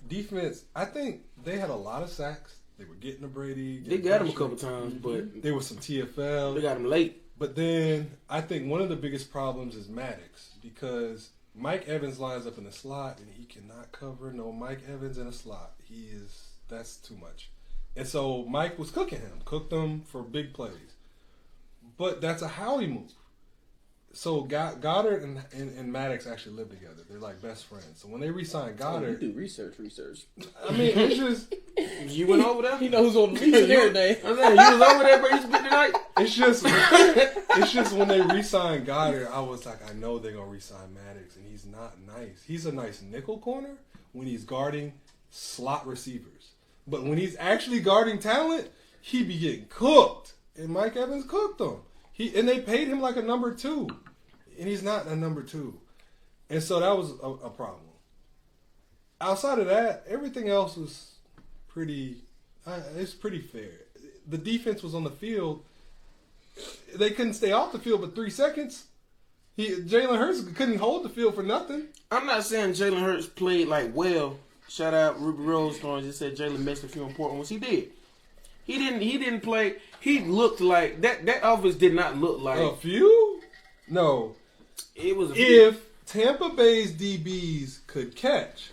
Defense, I think they had a lot of sacks. They were getting to Brady. They got him a couple times, but there was some TFL. They got him late. But then I think one of the biggest problems is Maddox because Mike Evans lines up in the slot and he cannot cover no Mike Evans in a slot. That's too much. And so Mike was cooking him, cooked him for big plays. But that's a Howie move. So Goddard and Maddox actually live together. They're like best friends. So when they re-signed Goddard, you do research. I mean, it's just you went over there. He knows who's on the beach and everything. You was over there, but you spent the night. It's just when they re-signed Goddard, I was like, I know they're gonna re-sign Maddox, and he's not nice. He's a nice nickel corner when he's guarding slot receivers, but when he's actually guarding talent, he be getting cooked. And Mike Evans cooked him. And they paid him like a number 2. And he's not a number 2. And so that was a problem. Outside of that, everything else was pretty fair. The defense was on the field. They couldn't stay off the field but 3 seconds. Jalen Hurts couldn't hold the field for nothing. I'm not saying Jalen Hurts played like well. Shout out Ruby Rose just said Jalen missed a few important ones. He did. He didn't play. He looked like that offense did not look like a few. No, it was. If Tampa Bay's DBs could catch,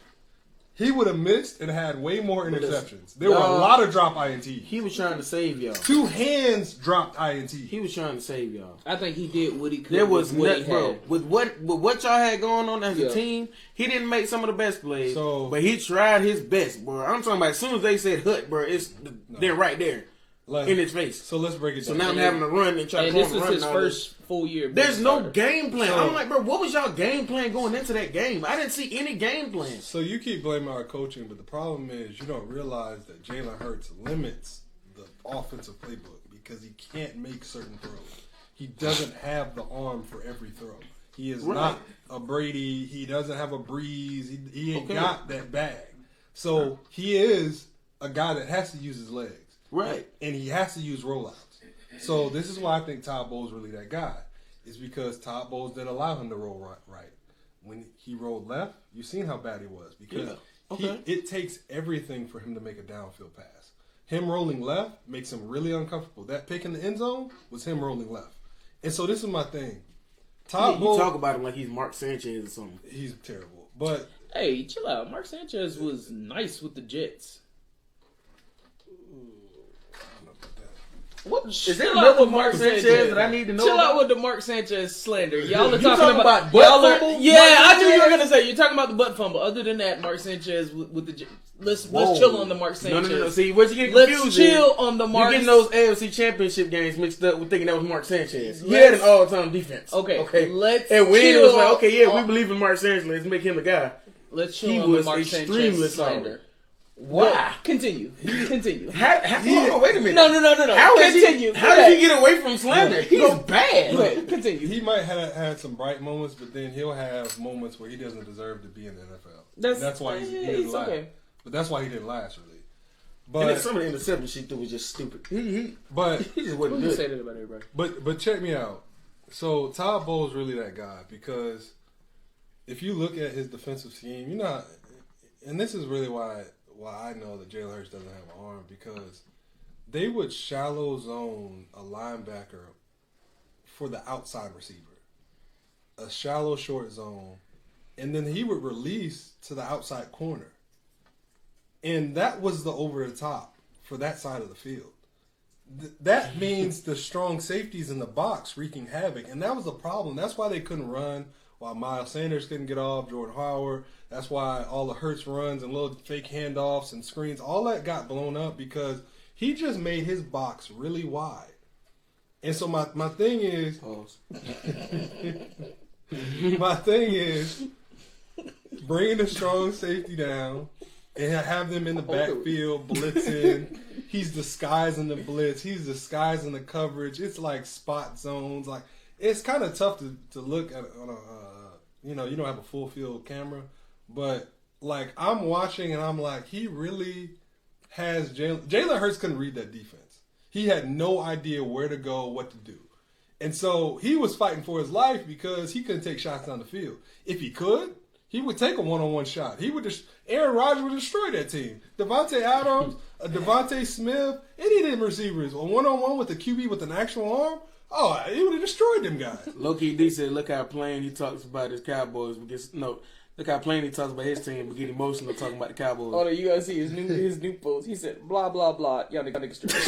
he would have missed and had way more interceptions. There were a lot of drop INTs. He was trying to save y'all. 2 hands dropped INT. He was trying to save y'all. I think he did what he could. There was what bro. With what y'all had going on as a team, he didn't make some of the best plays. But he tried his best, bro. I'm talking about as soon as they said hut, bro, they're right there. In his face. So let's break it down. So now I'm having to run and try to this was his first full year. There's no game plan. I'm like, bro, what was y'all game plan going into that game? I didn't see any game plan. So you keep blaming our coaching, but the problem is you don't realize that Jalen Hurts limits the offensive playbook because he can't make certain throws. He doesn't have the arm for every throw. He is not a Brady. He doesn't have a Breeze. He ain't got that bag. So he is a guy that has to use his legs. Right. And he has to use rollouts. So this is why I think Todd Bowles really that guy. Is because Todd Bowles didn't allow him to roll right. When he rolled left, you seen how bad he was. Because it takes everything for him to make a downfield pass. Him rolling left makes him really uncomfortable. That pick in the end zone was him rolling left. And so this is my thing. Todd Bowles, you talk about him like he's Mark Sanchez or something. He's terrible. But hey, chill out. Mark Sanchez was nice with the Jets. What is there another Mark Sanchez that I need to know? Chill about? out with the Mark Sanchez slander. Y'all are talking about butt fumble? Yeah, I knew you were gonna say you're talking about the butt fumble. Other than that, Mark Sanchez with the let's chill on the Mark Sanchez. No. See, what you getting confused? Let's chill on the Mark. You're getting those AFC Championship games mixed up with thinking that was Mark Sanchez. He had an all-time defense. Okay. And when it was like, okay, yeah, we believe in Mark Sanchez. Let's make him a guy. Let's chill on the Mark Sanchez slander. Why? Continue. How, wait a minute. No. How did he get away from slander? He's bad. Right. Continue. He might have had some bright moments, but then he'll have moments where he doesn't deserve to be in the NFL. That's why he didn't last. Okay. But that's why he didn't last, really. But and then some of the interceptions she threw was just stupid. He just wasn't good. Say that about everybody. But check me out. So Todd Bowles really that guy because if you look at his defensive scheme, you're not. And this is really why I know that Jalen Hurts doesn't have an arm because they would shallow zone a linebacker for the outside receiver, a shallow short zone, and then he would release to the outside corner. And that was the over the top for that side of the field. That means the strong safeties in the box wreaking havoc, and that was the problem. That's why they couldn't run. Why Miles Sanders couldn't get off, Jordan Howard. That's why all the Hurts runs and little fake handoffs and screens, all that got blown up because he just made his box really wide. And so my thing is, bringing the strong safety down and have them in the backfield blitzing. He's disguising the blitz. He's disguising the coverage. It's like spot zones. Like it's kind of tough to look at on a. You don't have a full field camera, but like I'm watching and I'm like, he really has Jalen Hurts couldn't read that defense. He had no idea where to go, what to do. And so he was fighting for his life because he couldn't take shots down the field. If he could, he would take a one-on-one shot. Aaron Rodgers would destroy that team. Devontae Adams, Devontae Smith, any of them receivers, a one-on-one with a QB with an actual arm, oh, he would have destroyed them guys. Low-key D said, look how plain he talks about his Cowboys. Look how plain he talks about his team but get emotional talking about the Cowboys. Oh, no, you gotta see his new post. He said, blah, blah, blah. Y'all niggas trash.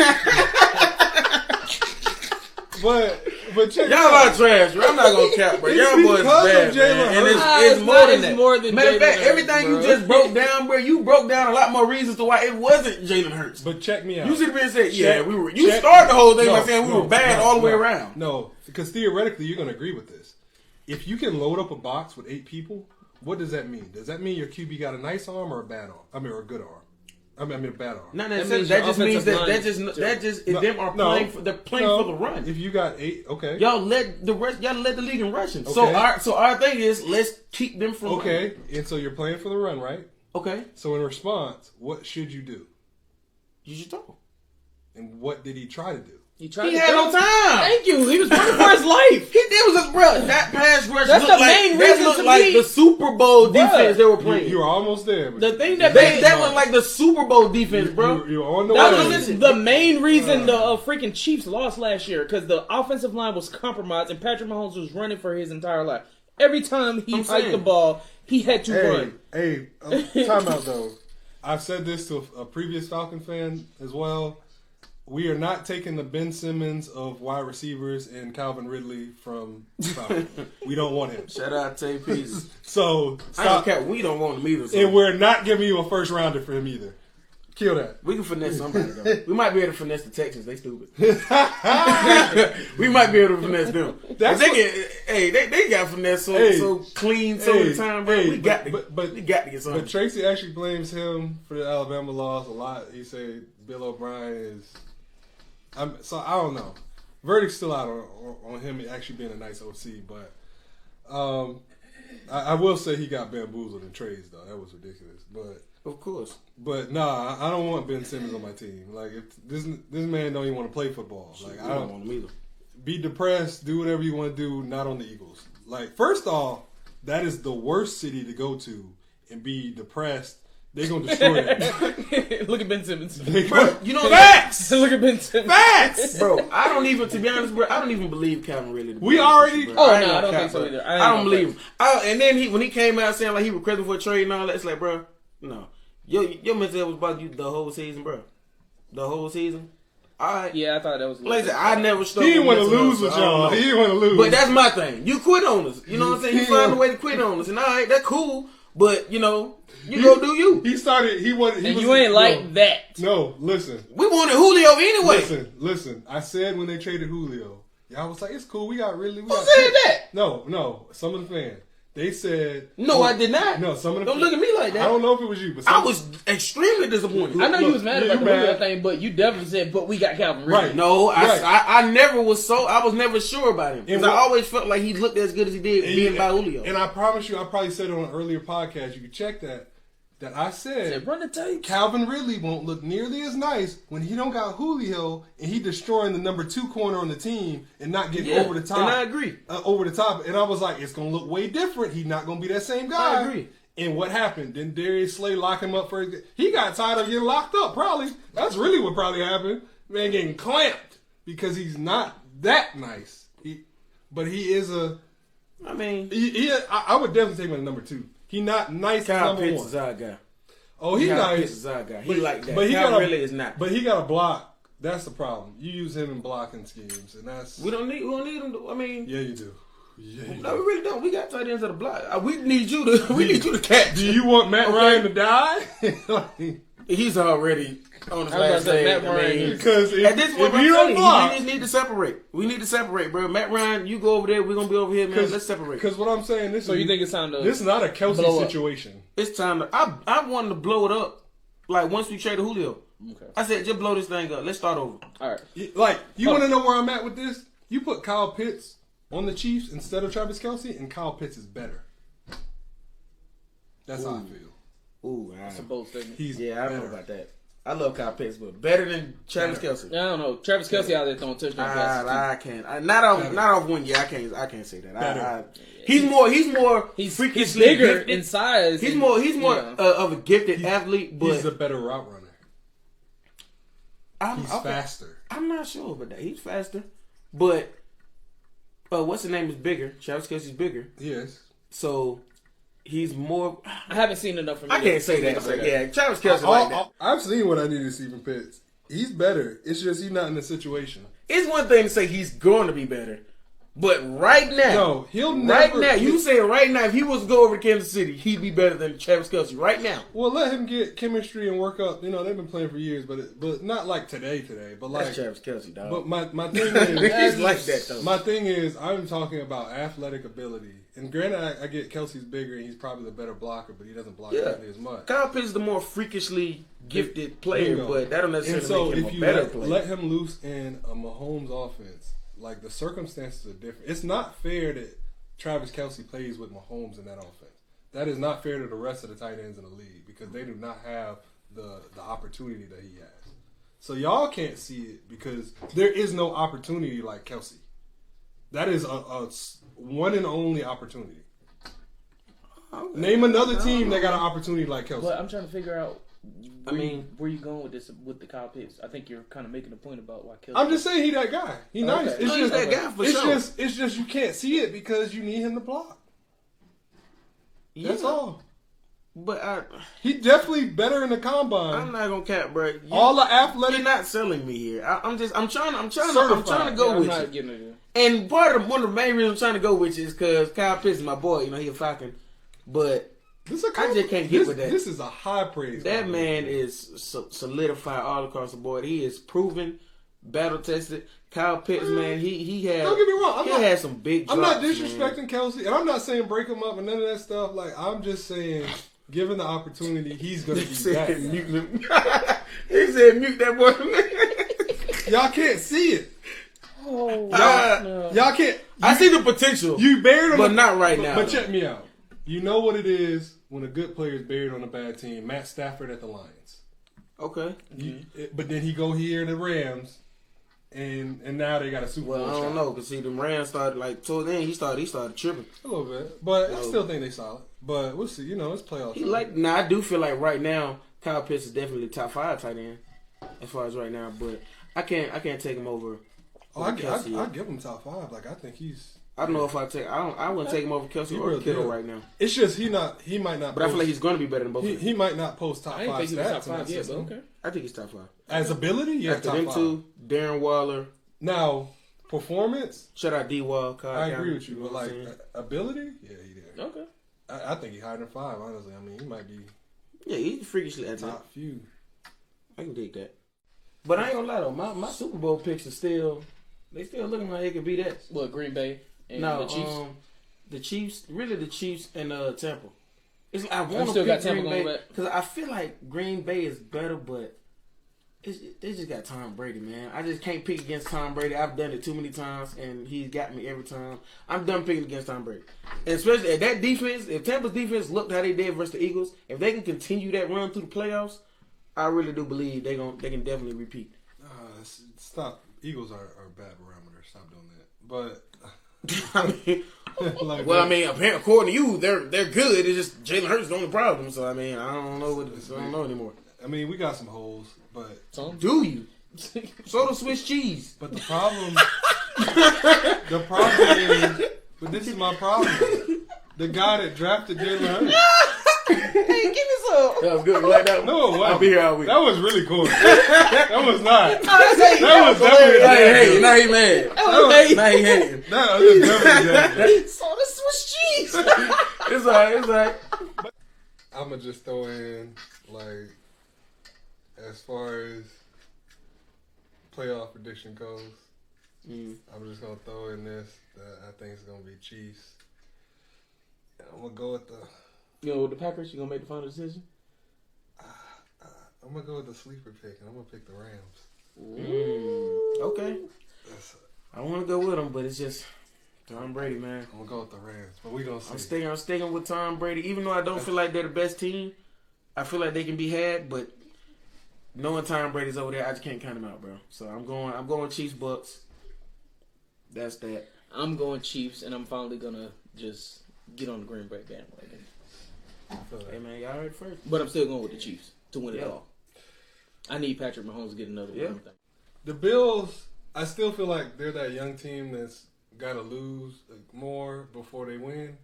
But check y'all are trash, bro. I'm not gonna cap, bro. Y'all boys bad, man. And it's more than that. More than matter of fact, everything you just broke down, bro, you broke down a lot more reasons to why it wasn't Jalen Hurts. But check me out. You should have been saying, you started the whole thing by saying we were bad all the way around. No, because theoretically you're gonna agree with this. If you can load up a box with 8 people, what does that mean? Does that mean your QB got a nice arm or a bad arm? Or a good arm? I mean, a bad arm. No, that just means them are playing for the run. If you got 8, okay. Y'all led the league in rushing. Okay. So our thing is let's keep them from running. And so you're playing for the run, right? Okay. So in response, what should you do? You should throw. And what did he try to do? He had no time. Thank you. He was running for his life. That pass rush. That's the main reason looked like the Super Bowl defense they were playing. You were almost there. The thing that looked like the Super Bowl defense, bro. You were on the way. way. Was the main reason the freaking Chiefs lost last year because the offensive line was compromised and Patrick Mahomes was running for his entire life. Every time he hiked the ball, he had to run. Hey, timeout though. I've said this to a previous Falcon fan as well. We are not taking the Ben Simmons of wide receivers and Calvin Ridley from Falcon. We don't want him. Shout out Tay Peace. So stop. I don't care. We don't want him either. So. And we're not giving you a first rounder for him either. Kill that. We can finesse somebody though. We might be able to finesse the Texans. They stupid. We might be able to finesse them. They got finesse so clean so the time, bro. We got to get something. But Tracy actually blames him for the Alabama loss a lot. He said Bill O'Brien is. So I don't know. Verdict's still out on him actually being a nice OC, but I will say he got bamboozled in trades though. That was ridiculous, but. Of course. But nah, I don't want Ben Simmons on my team. Like, if this man don't even want to play football. Like, I don't want him either. Be depressed, do whatever you want to do, not on the Eagles. Like, first off, that is the worst city to go to and be depressed. They're going to destroy it. Look at Ben Simmons. Bro, you know facts! Look at Ben Simmons. Facts! Bro, I don't even, to be honest, bro, I don't even believe Calvin really. We already... I don't think so either. I don't believe him. And then when he came out saying, like, he requested for a trade and all that, it's like, bro... No. Your mental health was about you the whole season, bro. The whole season. All right. Yeah, I thought that was... Like I said, I never struggled. He didn't want to lose with y'all. He didn't want to lose. But that's my thing. You quit on us. You know what I'm saying? You find a way to quit on us. And all right, that's cool. But, you go do you. He started... You ain't like that. No, listen. We wanted Julio anyway. Listen. I said when they traded Julio, y'all was like, it's cool. We got Ridley. Who said that? No. Some of the fans. They said... No, I did not. No, some of the... Don't look at me like that. I don't know if it was you, but... I was extremely disappointed. I know you was mad about the Julio thing, but you definitely said, but we got Calvin Ridley. Right. No, I never was I was never sure about him. Because I always felt like he looked as good as he did being by Julio. And I promise you, I probably said it on an earlier podcast, you can check that I said run the tape. Calvin Ridley won't look nearly as nice when he don't got Julio and he destroying the number 2 corner on the team and not getting over the top. And I agree. Over the top. And I was like, it's going to look way different. He's not going to be that same guy. I agree. And what happened? Didn't Darius Slay lock him up for he got tired of getting locked up, probably. That's really what probably happened. Man getting clamped because he's not that nice. But he is a... I mean... I would definitely take him as number 2. He not nice as number 1. Is our guy. Oh, he nice. Is our guy. He like that. But he really is not. But he got a block. That's the problem. You use him in blocking schemes, and that's we don't need him. I mean, yeah, you do. No, we really don't. We got tight ends at the block. We need you to catch. Do you want Matt Ryan to die? He's already on his last day. Because at this point, we just need to separate. We need to separate, bro. Matt Ryan, you go over there. We're gonna be over here, man. Let's separate. Because what I'm saying, you think it's time to? This is not a Kelsey situation. It's time to. I wanted to blow it up. Like once we traded Julio, okay. I said just blow this thing up. Let's start over. All right. Like you want to know where I'm at with this? You put Kyle Pitts on the Chiefs instead of Travis Kelce, and Kyle Pitts is better. That's how I feel. Ooh, that's a bold statement. I don't know about that. I love Kyle Pitts, but better than Travis Kelce. I don't know. Travis Kelce out there throwing touchdown passes. I can't. Not off one year. I can't say that. He's freakishly bigger gifted in size. He's more of a gifted athlete, but he's a better route runner. He's faster. I'm not sure about that. He's faster, but what's the name is bigger. Travis Kelce's bigger. Yes. So. He's more. I haven't seen enough from him. I can't say that. Yeah, Travis Kelce like that. I've seen what I need to see from Pitts. He's better. It's just he's not in the situation. It's one thing to say he's going to be better, but right now, no, he'll never. Right now, you saying right now, if he was to go over to Kansas City, he'd be better than Travis Kelce right now. Well, let him get chemistry and work up. They've been playing for years, but not like today. But like that's Travis Kelce, dog. But my thing is, he's like that though. My thing is, I'm talking about athletic ability. And granted, I get Kelsey's bigger and he's probably the better blocker, but he doesn't block nearly as much. Kyle Pitts is the more freakishly gifted player, but that don't necessarily make him a better player. Let him loose in a Mahomes offense, like the circumstances are different. It's not fair that Travis Kelce plays with Mahomes in that offense. That is not fair to the rest of the tight ends in the league because they do not have the opportunity that he has. So y'all can't see it because there is no opportunity like Kelce. That is a one and only opportunity. Okay. Name another team that got an opportunity like Kelce. But I'm trying to figure out where you going with this with the Kyle Pitts. I think you're kind of making a point about why Kelce. I'm just saying he's that guy. He's nice. He's that guy for sure. It's just you can't see it because you need him to block. That's all. But he definitely better in the combine. I'm not gonna cap, bro. All the athletic. You're not selling me here. I'm trying to go with you. And one of the main reasons I'm trying to go with you is because Kyle Pitts is my boy. You know, he a Falcon, but I just can't get with that. This is a high praise. That man is solidified all across the board. He is proven, battle tested. Kyle Pitts, man, he had. Don't get me wrong. He had some big drops. I'm not disrespecting Kelsey, and I'm not saying break him up and none of that stuff. Like, I'm just saying, given the opportunity, he's gonna be back. He said mute that boy. Y'all can't see it. Y'all can't. I see the potential. You buried him, but not right now. But check me out. You know what it is when a good player is buried on a bad team. Matt Stafford at the Lions. Okay. But then he go here to the Rams. And now they got a Super Bowl. Well, I don't know, because see, the Rams started, like, toward the end, he started tripping. A little bit. But I still think they solid. But we'll see. You know, it's playoffs. Now, I do feel like right now, Kyle Pitts is definitely top 5 tight end, as far as right now. But I can't take him over. I give him top 5. Like, I think he's... I don't know if I wouldn't take him over Kelsey or Kittle right now. It's just he might not. But I feel like he's going to be better than both of them. He might not post top 5 I think he's stats. top 5 yet, but okay. I think he's top 5. As ability, yeah, after top them 5. two, Darren Waller. Now, performance. Shout out D-Wall. I agree with you, but like ability, yeah, he did. Okay. I think he's higher than 5. Honestly, I mean, he might be. Yeah, he's freakishly athletic. Top few. I can dig that. But I ain't gonna lie though, my Super Bowl picks are still looking like they could be that. What, Green Bay and the Chiefs? The Chiefs and Tampa. I want to still got pick Tampa Green Bay going because I feel like Green Bay is better, but they just got Tom Brady, man. I just can't pick against Tom Brady. I've done it too many times, and he's got me every time. I'm done picking against Tom Brady, and especially if that defense. If Tampa's defense looked how they did versus the Eagles, if they can continue that run through the playoffs, I really do believe they can definitely repeat. Stop. Eagles are bad barometer. Stop doing that. But I mean, according to you, they're good. It's just Jalen Hurts is the only problem. So I mean, I don't know anymore. I mean, we got some holes, but do you? So the Swiss cheese. But the problem is, but this is my problem. The guy that drafted Jalen Hurts. Hey, give me some. That was good. You like that one? No, it wasn't. I'll be here all week. That was really cool. That was not. That was definitely. Now he mad. Now he hating. That was definitely. So the Swiss cheese. It's alright. I'm gonna just throw in like, as far as playoff prediction goes, I'm just gonna throw in this that I think it's gonna be Chiefs. I'm gonna go with the. You know, with the Packers, you gonna make the final decision? I'm gonna go with the sleeper pick, and I'm gonna pick the Rams. Okay. I want to go with them, but it's just Tom Brady, man. I'm gonna go with the Rams, but we gonna see. I'm sticking with Tom Brady, even though I don't feel like they're the best team. I feel like they can be had, but knowing Tom Brady's over there, I just can't count him out, bro. So I'm going Chiefs Bucks. That's that. I'm going Chiefs, and I'm finally gonna just get on the Green Bay bandwagon. Hey man, y'all heard it first. But I'm still going with the Chiefs to win it all. I need Patrick Mahomes to get another one. The Bills, I still feel like they're that young team that's got to lose more before they win.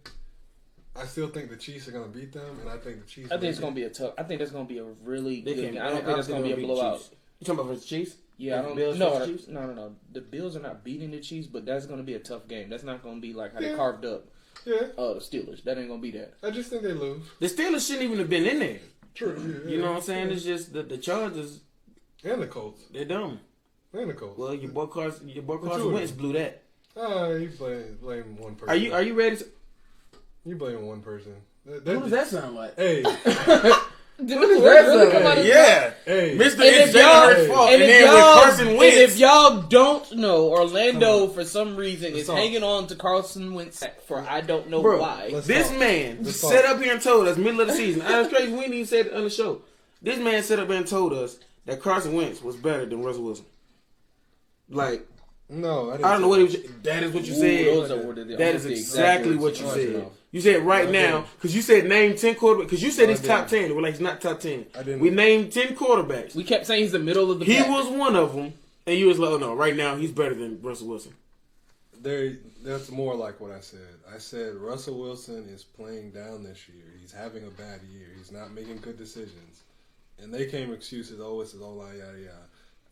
I still think the Chiefs are going to beat them, and I think the Chiefs. I think it's going to be a tough. I think that's going to be a really good game. I don't think it's going to be a blowout. You talking about the Chiefs? Yeah, I don't. Bills No. The Bills are not beating the Chiefs, but that's going to be a tough game. That's not going to be like how they carved up. Yeah. The Steelers. That ain't going to be that. I just think they lose. The Steelers shouldn't even have been in there. True. You know what I'm saying? It's just the Chargers. And the Colts. They're dumb. And the Colts. Well, your boy Carson Wentz blew that. You blame one person. Are you ready to... You blame one person. What does that sound like? Hey. What does that sound like? Yeah. Hey. Mr. It's Jalen Hurts' fault. And then with Carson Wentz. And if y'all don't know, Orlando, for some reason, is hanging on to Carson Wentz for I don't know why. This man sat up here and told us, middle of the season. That's crazy. We didn't even say it on the show. This man sat up here and told us that Carson Wentz was better than Russell Wilson. Like, no, I don't know what he was. That is what you said. That is exactly what you said. You said now, because you said name 10 quarterbacks. Because you said he's top 10. We're like, he's not top 10. We named 10 quarterbacks. We kept saying he's the middle of the pack. He was one of them. And you was like, oh no, right now he's better than Russell Wilson. That's more like what I said. I said Russell Wilson is playing down this year. He's having a bad year. He's not making good decisions. And they came excuses, it's his O-line, yada, yada.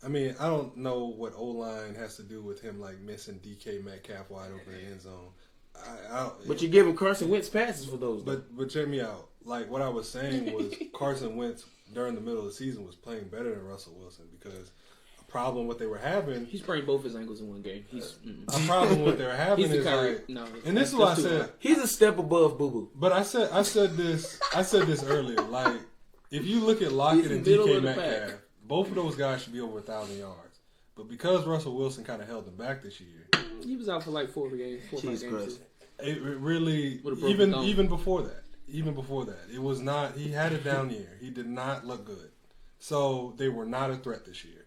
I mean, I don't know what O-line has to do with him, like, missing DK Metcalf wide open in the end zone. But you're giving Carson Wentz passes for those. But check me out. Like, what I was saying was Carson Wentz, during the middle of the season, was playing better than Russell Wilson because a problem what they were having. He sprained both his ankles in one game. A problem what they were having is like, and this is what I said. He's a step above Boo Boo. But I said this earlier. Like, if you look at Lockett and DK Metcalf, both of those guys should be over 1,000 yards. But because Russell Wilson kind of held them back this year, he was out for like 4 games. It really even before that, it was not. He had a down year. He did not look good. So they were not a threat this year.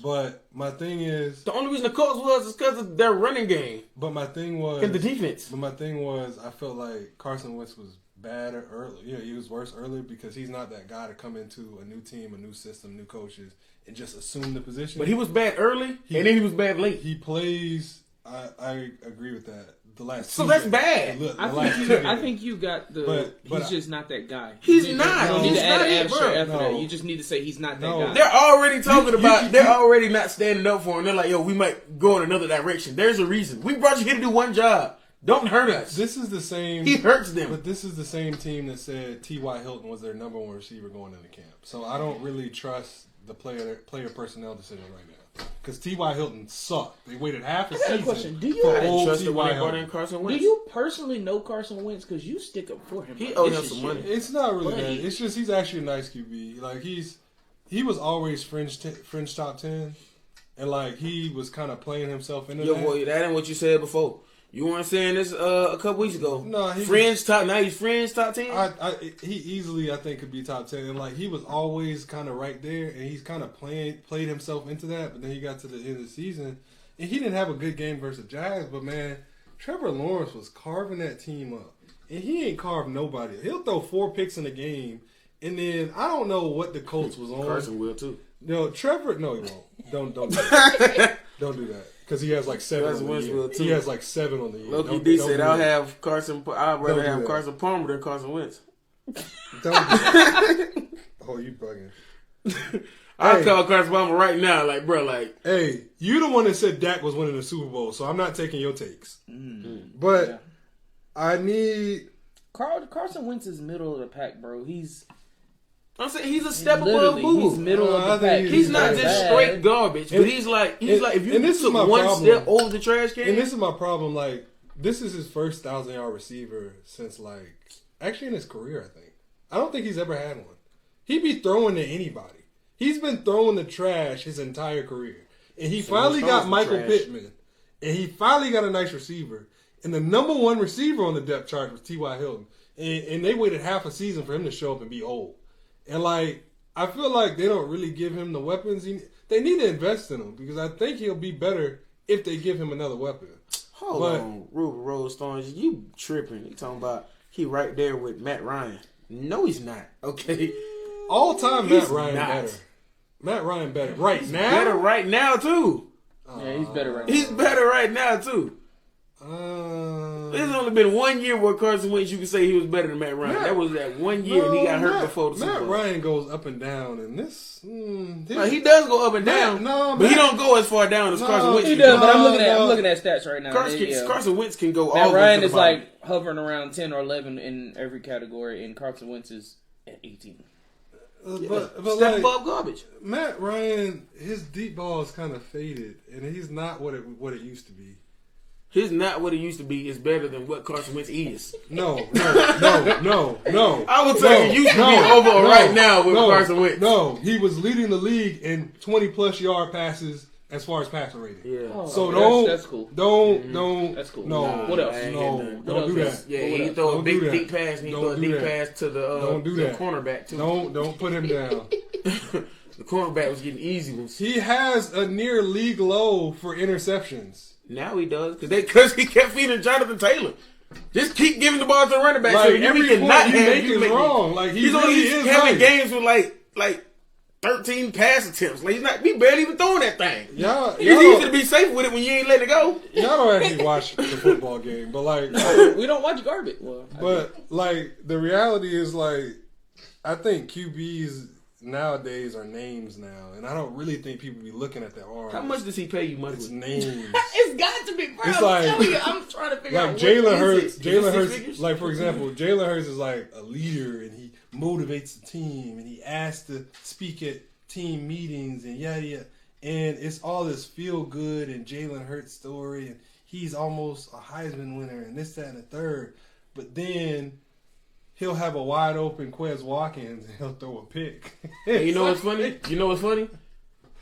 But my thing is, the only reason the Colts was is because of their running game. But my thing was, and the defense. But my thing was, I felt like Carson Wentz was bad early. You know, he was worse earlier because he's not that guy to come into a new team, a new system, new coaches, and just assume the position. But he was bad early, and then he was bad late. He plays. I agree with that. The last so that's bad. I think you got the. But he's just not that guy. He's not. You need to add an asterisk after that. You just need to say he's not that guy. They're already talking about. They're already not standing up for him. They're like, yo, we might go in another direction. There's a reason. We brought you here to do one job. Don't hurt us. This is the same. He hurts them. But this is the same team that said T.Y. Hilton was their number one receiver going into camp. So I don't really trust the player personnel decision right now. Because T.Y. Hilton sucked. They waited half a season. Question. Do you Do you personally know Carson Wentz? Because you stick up for him. He owes him some money. It's not really that. It's just he's actually a nice QB. Like he was always fringe top 10, and like he was kind of playing himself into that. Yo, boy, that ain't what you said before. You weren't saying this a couple weeks ago. No, now he's fringe top 10. He easily, I think, could be top 10. And like he was always kind of right there, and he's kind of played himself into that. But then he got to the end of the season, and he didn't have a good game versus the Jags. But man, Trevor Lawrence was carving that team up, and he ain't carved nobody. He'll throw 4 picks in a game, and then I don't know what the Colts was on. Carson will too. No, Trevor. No, he won't. Don't do that. Don't do that. Because he has like 7 on the year. He has like 7 on the year. Loki D said, I'd rather have Carson Palmer than Carson Wentz. Don't do that. Oh, you bugging. I'll call Carson Palmer right now. Like, bro, like. Hey, you the one that said Dak was winning the Super Bowl, so I'm not taking your takes. Mm-hmm. But yeah. I need... Carson Wentz is middle of the pack, bro. I'm saying he's a step above Boo. He's middle of the pack. He's not just straight garbage, but he's like if you took one step over the trash can. And this is my problem. Like, this is his first 1,000-yard receiver since actually in his career. I don't think he's ever had one. He'd be throwing to anybody. He's been throwing the trash his entire career, and he finally got Michael Pittman, and he finally got a nice receiver. And the number one receiver on the depth chart was T.Y. Hilton, and they waited half a season for him to show up and be old. And, I feel like they don't really give him the weapons. They need to invest in him because I think he'll be better if they give him another weapon. Hold on, Ruben Rose Stones, you tripping. You talking about he right there with Matt Ryan. No, he's not. Okay. All-time Matt Ryan better. Matt Ryan better. Right now? Better right now, too. Yeah, he's better right now. He's better right now, too. There's only been 1 year where Carson Wentz you can say he was better than Matt Ryan. That was that 1 year, and he got hurt before the Super Bowl. Matt Ryan goes up and down, and this he does go up and down. But he don't go as far down as Carson Wentz. He does, but I'm looking at stats right now. Carson Wentz can go all Matt Ryan is like hovering around 10 or 11 in every category, and Carson Wentz is at 18. But step above garbage. Matt Ryan, his deep ball is kind of faded, and he's not what it used to be. He's not what he used to be. Is better than what Carson Wentz is. No. I would say he used to be over right now with Carson Wentz. No, he was leading the league in 20-plus yard passes as far as passer rating. Yeah. So that's cool. Don't. That's cool. No. What else? No. Don't do that. Yeah, he throw a big deep pass, and he throw a deep pass to the cornerback too. Don't put him down. The cornerback was getting easy ones. He has a near league low for interceptions. Now he does because he kept feeding Jonathan Taylor. Just keep giving the ball to the running back. Like, so every point you make is wrong. Like he's only having games with like 13 pass attempts. Like we barely even throwing that thing. Y'all it's easy to be safe with it when you ain't letting it go. Y'all don't actually watch the football game, but like we don't watch garbage. Well, but like the reality is like I think QBs nowadays are names now, and I don't really think people be looking at their arms. How much does he pay you money? It's names. It's got to be. Bro, It's like I'm trying to figure out. Like Jalen Hurts. Jalen Hurts. Like for example, Jalen Hurts is like a leader, and he motivates the team, and he asks to speak at team meetings, and yada yada. And it's all this feel good and Jalen Hurts story, and he's almost a Heisman winner, and this, that, and the third. But then he'll have a wide open Quez Watkins and he'll throw a pick. And you know what's funny?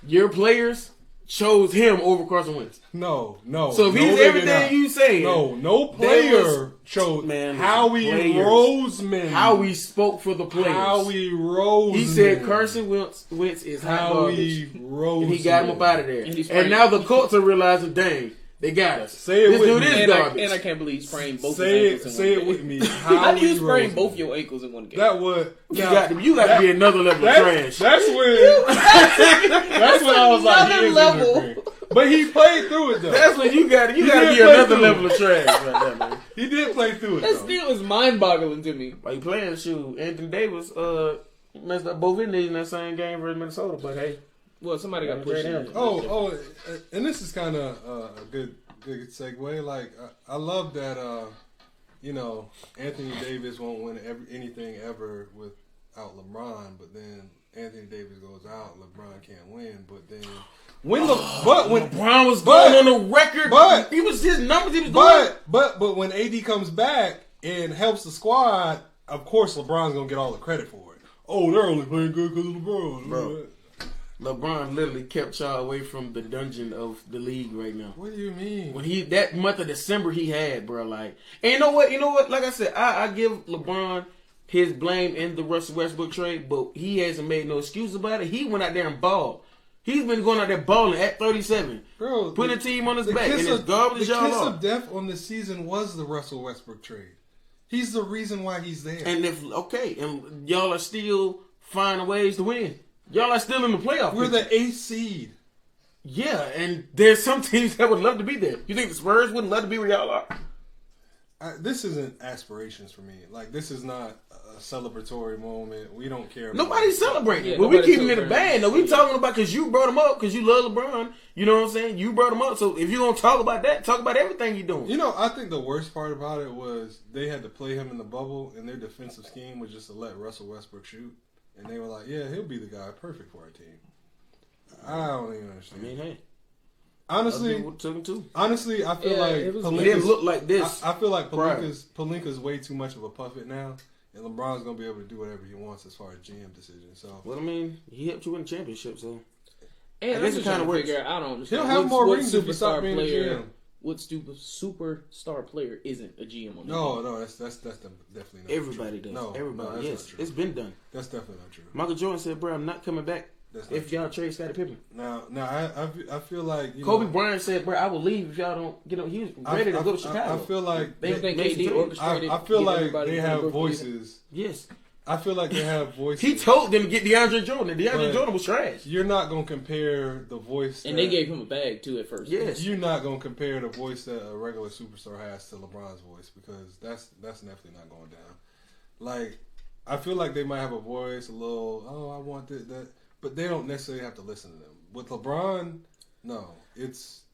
Your players chose him over Carson Wentz. No. So if he's everything you say, no player chose Howie Roseman. Howie spoke for the players. Howie Roseman. He said Carson Wentz is Howie Roseman. And he got him up out of there. And now the Colts are realizing, dang, they got us. Say it with me. And I can't believe he sprained both his ankles. Say it with me. How do you sprain both your ankles in one game? That would. You got to be another level of trash. That's when. That's when I was like, he is level. But he played through it though. That's when you got to be another level of trash right there, man. He did play through it. That still is mind-boggling to me. Like playing shoot, Anthony Davis messed up both his knees in that same game versus Minnesota, but hey. Well, somebody got pushed in. And this is kind of a good segue. Like, I love that, Anthony Davis won't win anything ever without LeBron, but then Anthony Davis goes out, LeBron can't win, but then when LeBron was going on the record, but his numbers he was doing. But when AD comes back and helps the squad, of course LeBron's gonna get all the credit for it. Oh, they're only playing good because of LeBron, bro. LeBron literally kept y'all away from the dungeon of the league right now. What do you mean? When that month of December he had, bro, like, and you know what? Like I said, I give LeBron his blame in the Russell Westbrook trade, but he hasn't made no excuse about it. He went out there and balled. He's been going out there balling at 37, bro, putting the team on his back, and it's garbage y'all. The kiss of death on the season was the Russell Westbrook trade. He's the reason why he's there. And and y'all are still finding ways to win. Y'all are still in the playoff. We're the 8th seed. Yeah, and there's some teams that would love to be there. You think the Spurs wouldn't love to be where y'all are? This isn't aspirations for me. Like, this is not a celebratory moment. We don't care. Nobody's celebrating. But we keeping it in the band. No, we talking about because you brought him up because you love LeBron. You know what I'm saying? You brought him up. So if you're going to talk about that, talk about everything you're doing. I think the worst part about it was they had to play him in the bubble, and their defensive scheme was just to let Russell Westbrook shoot. And they were like, yeah, he'll be the guy perfect for our team. I don't even understand. I mean, hey. Honestly, I feel like Pelinka's, didn't look like this. I feel like Pelinka's way too much of a puppet now, and LeBron's gonna be able to do whatever he wants as far as GM decisions. So, well, I mean, he helped you win the championship, so. And that's the kind of work. I don't understand. He'll have more rings if he stop being a GM. What superstar player isn't a GM on the No, that's definitely not Everybody true. does. No, everybody. Yes, not true. It's been done. That's definitely not true. Michael Jordan said, "Bro, I'm not coming back if y'all trade Scottie Pippen." Now, I feel like Kobe Bryant said, "Bro, I will leave if y'all don't get on." He was ready to go to Chicago. I feel like they think KD orchestrated. I feel like they have voices. Yes. I feel like they have voices. He told them to get DeAndre Jordan. DeAndre Jordan was trash. You're not going to compare the voice. And they gave him a bag, too, at first. Yes. You're not going to compare the voice that a regular superstar has to LeBron's voice because that's definitely not going down. Like, I feel like they might have a voice, a little, I want that. But they don't necessarily have to listen to them. With LeBron, no.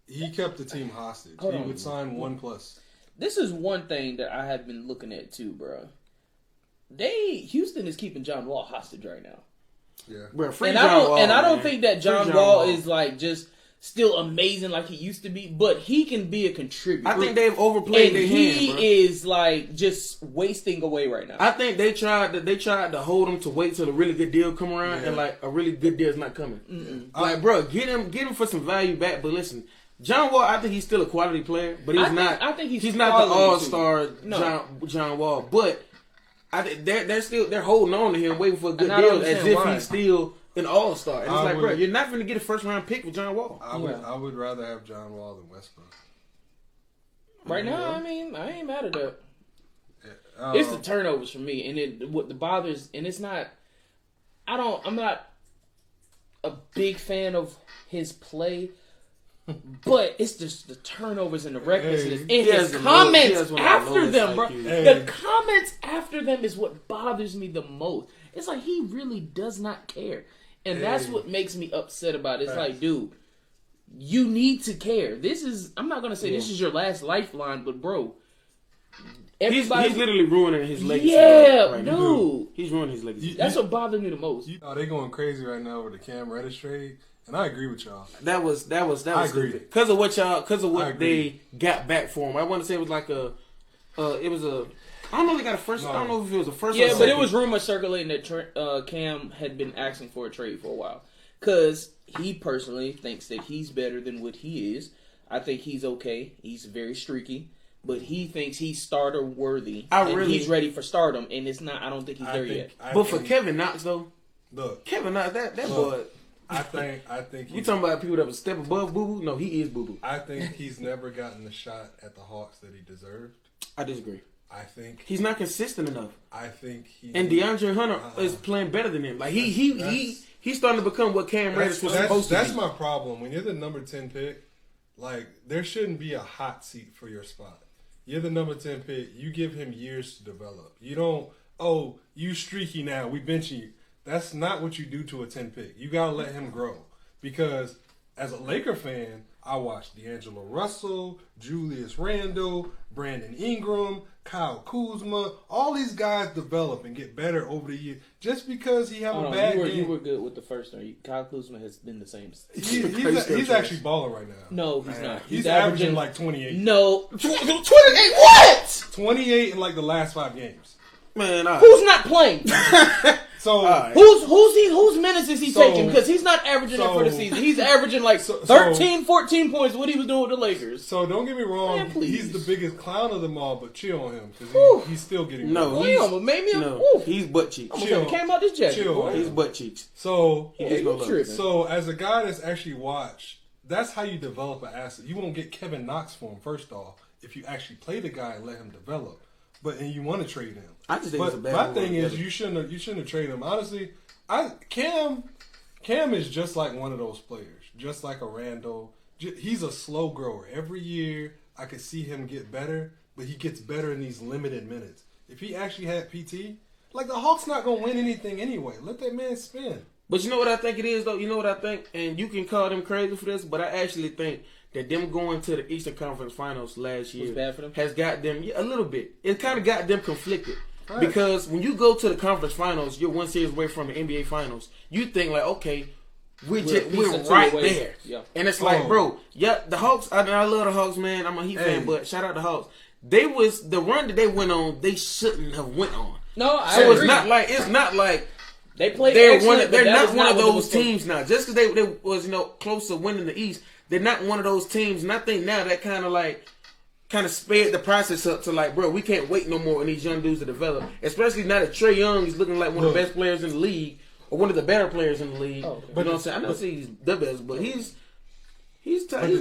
He kept the team hostage. He would sign 1+. This is one thing that I have been looking at, too, bro. Houston is keeping John Wall hostage right now. Yeah, bro, I don't think that John Wall is like just still amazing like he used to be, but he can be a contributor. I think they've overplayed their hand. He is like just wasting away right now. I think they tried to hold him to wait till a really good deal come around, and like a really good deal is not coming. Mm-mm. Like, bro, get him for some value back. But listen, John Wall, I think he's still a quality player, but he's not. I think he's not the all-star John Wall, but. They're holding on to him, waiting for a good deal, as if he's still an all-star. And it's bro, you're not going to get a first-round pick with John Wall. I would rather have John Wall than Westbrook. Right now, I mean, I ain't mad at that. It's the turnovers for me, and what the bothers, and it's not. I'm not a big fan of his play. But it's just the turnovers and the recklessness. And his comments after them, bro. The comments after them is what bothers me the most. It's like he really does not care. And that's what makes me upset about it. It's like, dude, you need to care. I'm not going to say this is your last lifeline, but bro, he's literally ruining his legacy. Yeah, right dude. Now. He's ruining his legacy. That's what bothers me the most. They're going crazy right now with the Cam Reddish trade. And I agree with y'all. That was stupid. Because of what they got back for him. I want to say it was like I don't know if they got a first. No. I don't know if it was a first. Yeah, but it was rumors circulating that Cam had been asking for a trade for a while because he personally thinks that he's better than what he is. I think he's okay. He's very streaky, but he thinks he's starter worthy. He's ready for stardom, and it's not. I don't think he's there yet. But for Kevin Knox though, look, Kevin Knox, that boy. I think you talking about people that would step above Boo Boo? No, he is Boo Boo. I think he's never gotten the shot at the Hawks that he deserved. I disagree. I think he's not consistent enough. I think and DeAndre Hunter is playing better than him. Like he's starting to become what Cam Reddish was supposed to be. That's my problem. When you're the number 10 pick, like there shouldn't be a hot seat for your spot. You're the number 10 pick. You give him years to develop. You don't. Oh, you streaky now. We benching you. That's not what you do to a 10 pick. You gotta let him grow. Because as a Laker fan, I watched D'Angelo Russell, Julius Randle, Brandon Ingram, Kyle Kuzma. All these guys develop and get better over the years. Just because he have a bad game. You were good with the first one. Kyle Kuzma has been the same. He's actually balling right now. No, he's not. He's averaging like 28. No. 28 what? 28 in like the last 5 games. Man, who's not playing? So whose minutes is he taking? Because he's not averaging it for the season. He's averaging like 13, 14 points. What he was doing with the Lakers. So don't get me wrong. Man, he's the biggest clown of them all, but chill on him because he's still getting. He's butt cheeks. Came out this jacket. Chill. He's butt cheeks. So as a guy that's actually watched, that's how you develop an asset. You won't get Kevin Knox for him first off if you actually play the guy and let him develop. And you want to trade him. I just think it's a bad my thing is you shouldn't have traded him. Honestly, Cam is just like one of those players, just like a Randall. He's a slow grower. Every year I could see him get better, but he gets better in these limited minutes. If he actually had PT, like the Hawks not gonna win anything anyway. Let that man spin. But you know what I think it is though. You know what I think, and you can call them crazy for this, but I actually think that them going to the Eastern Conference Finals last year bad for them? has got them a little bit. It kind of got them conflicted. Right. Because when you go to the conference finals, you're one series away from the NBA finals. You think like, okay, we're right there. Yeah. And it's like, bro, the Hawks. I love the Hawks, man. I'm a Heat fan, but shout out the Hawks. The run that they went on. They shouldn't have went on. No, I agree. It's not like they played. They're not one of those teams now. Just because they was close to winning the East, they're not one of those teams. And I think now that kind of sped the process up to like, bro, we can't wait no more on these young dudes to develop. Especially now that Trae Young is looking like one of the best players in the league, or one of the better players in the league. Oh, okay. But you know what I'm saying? I know he's the best, but he's tight.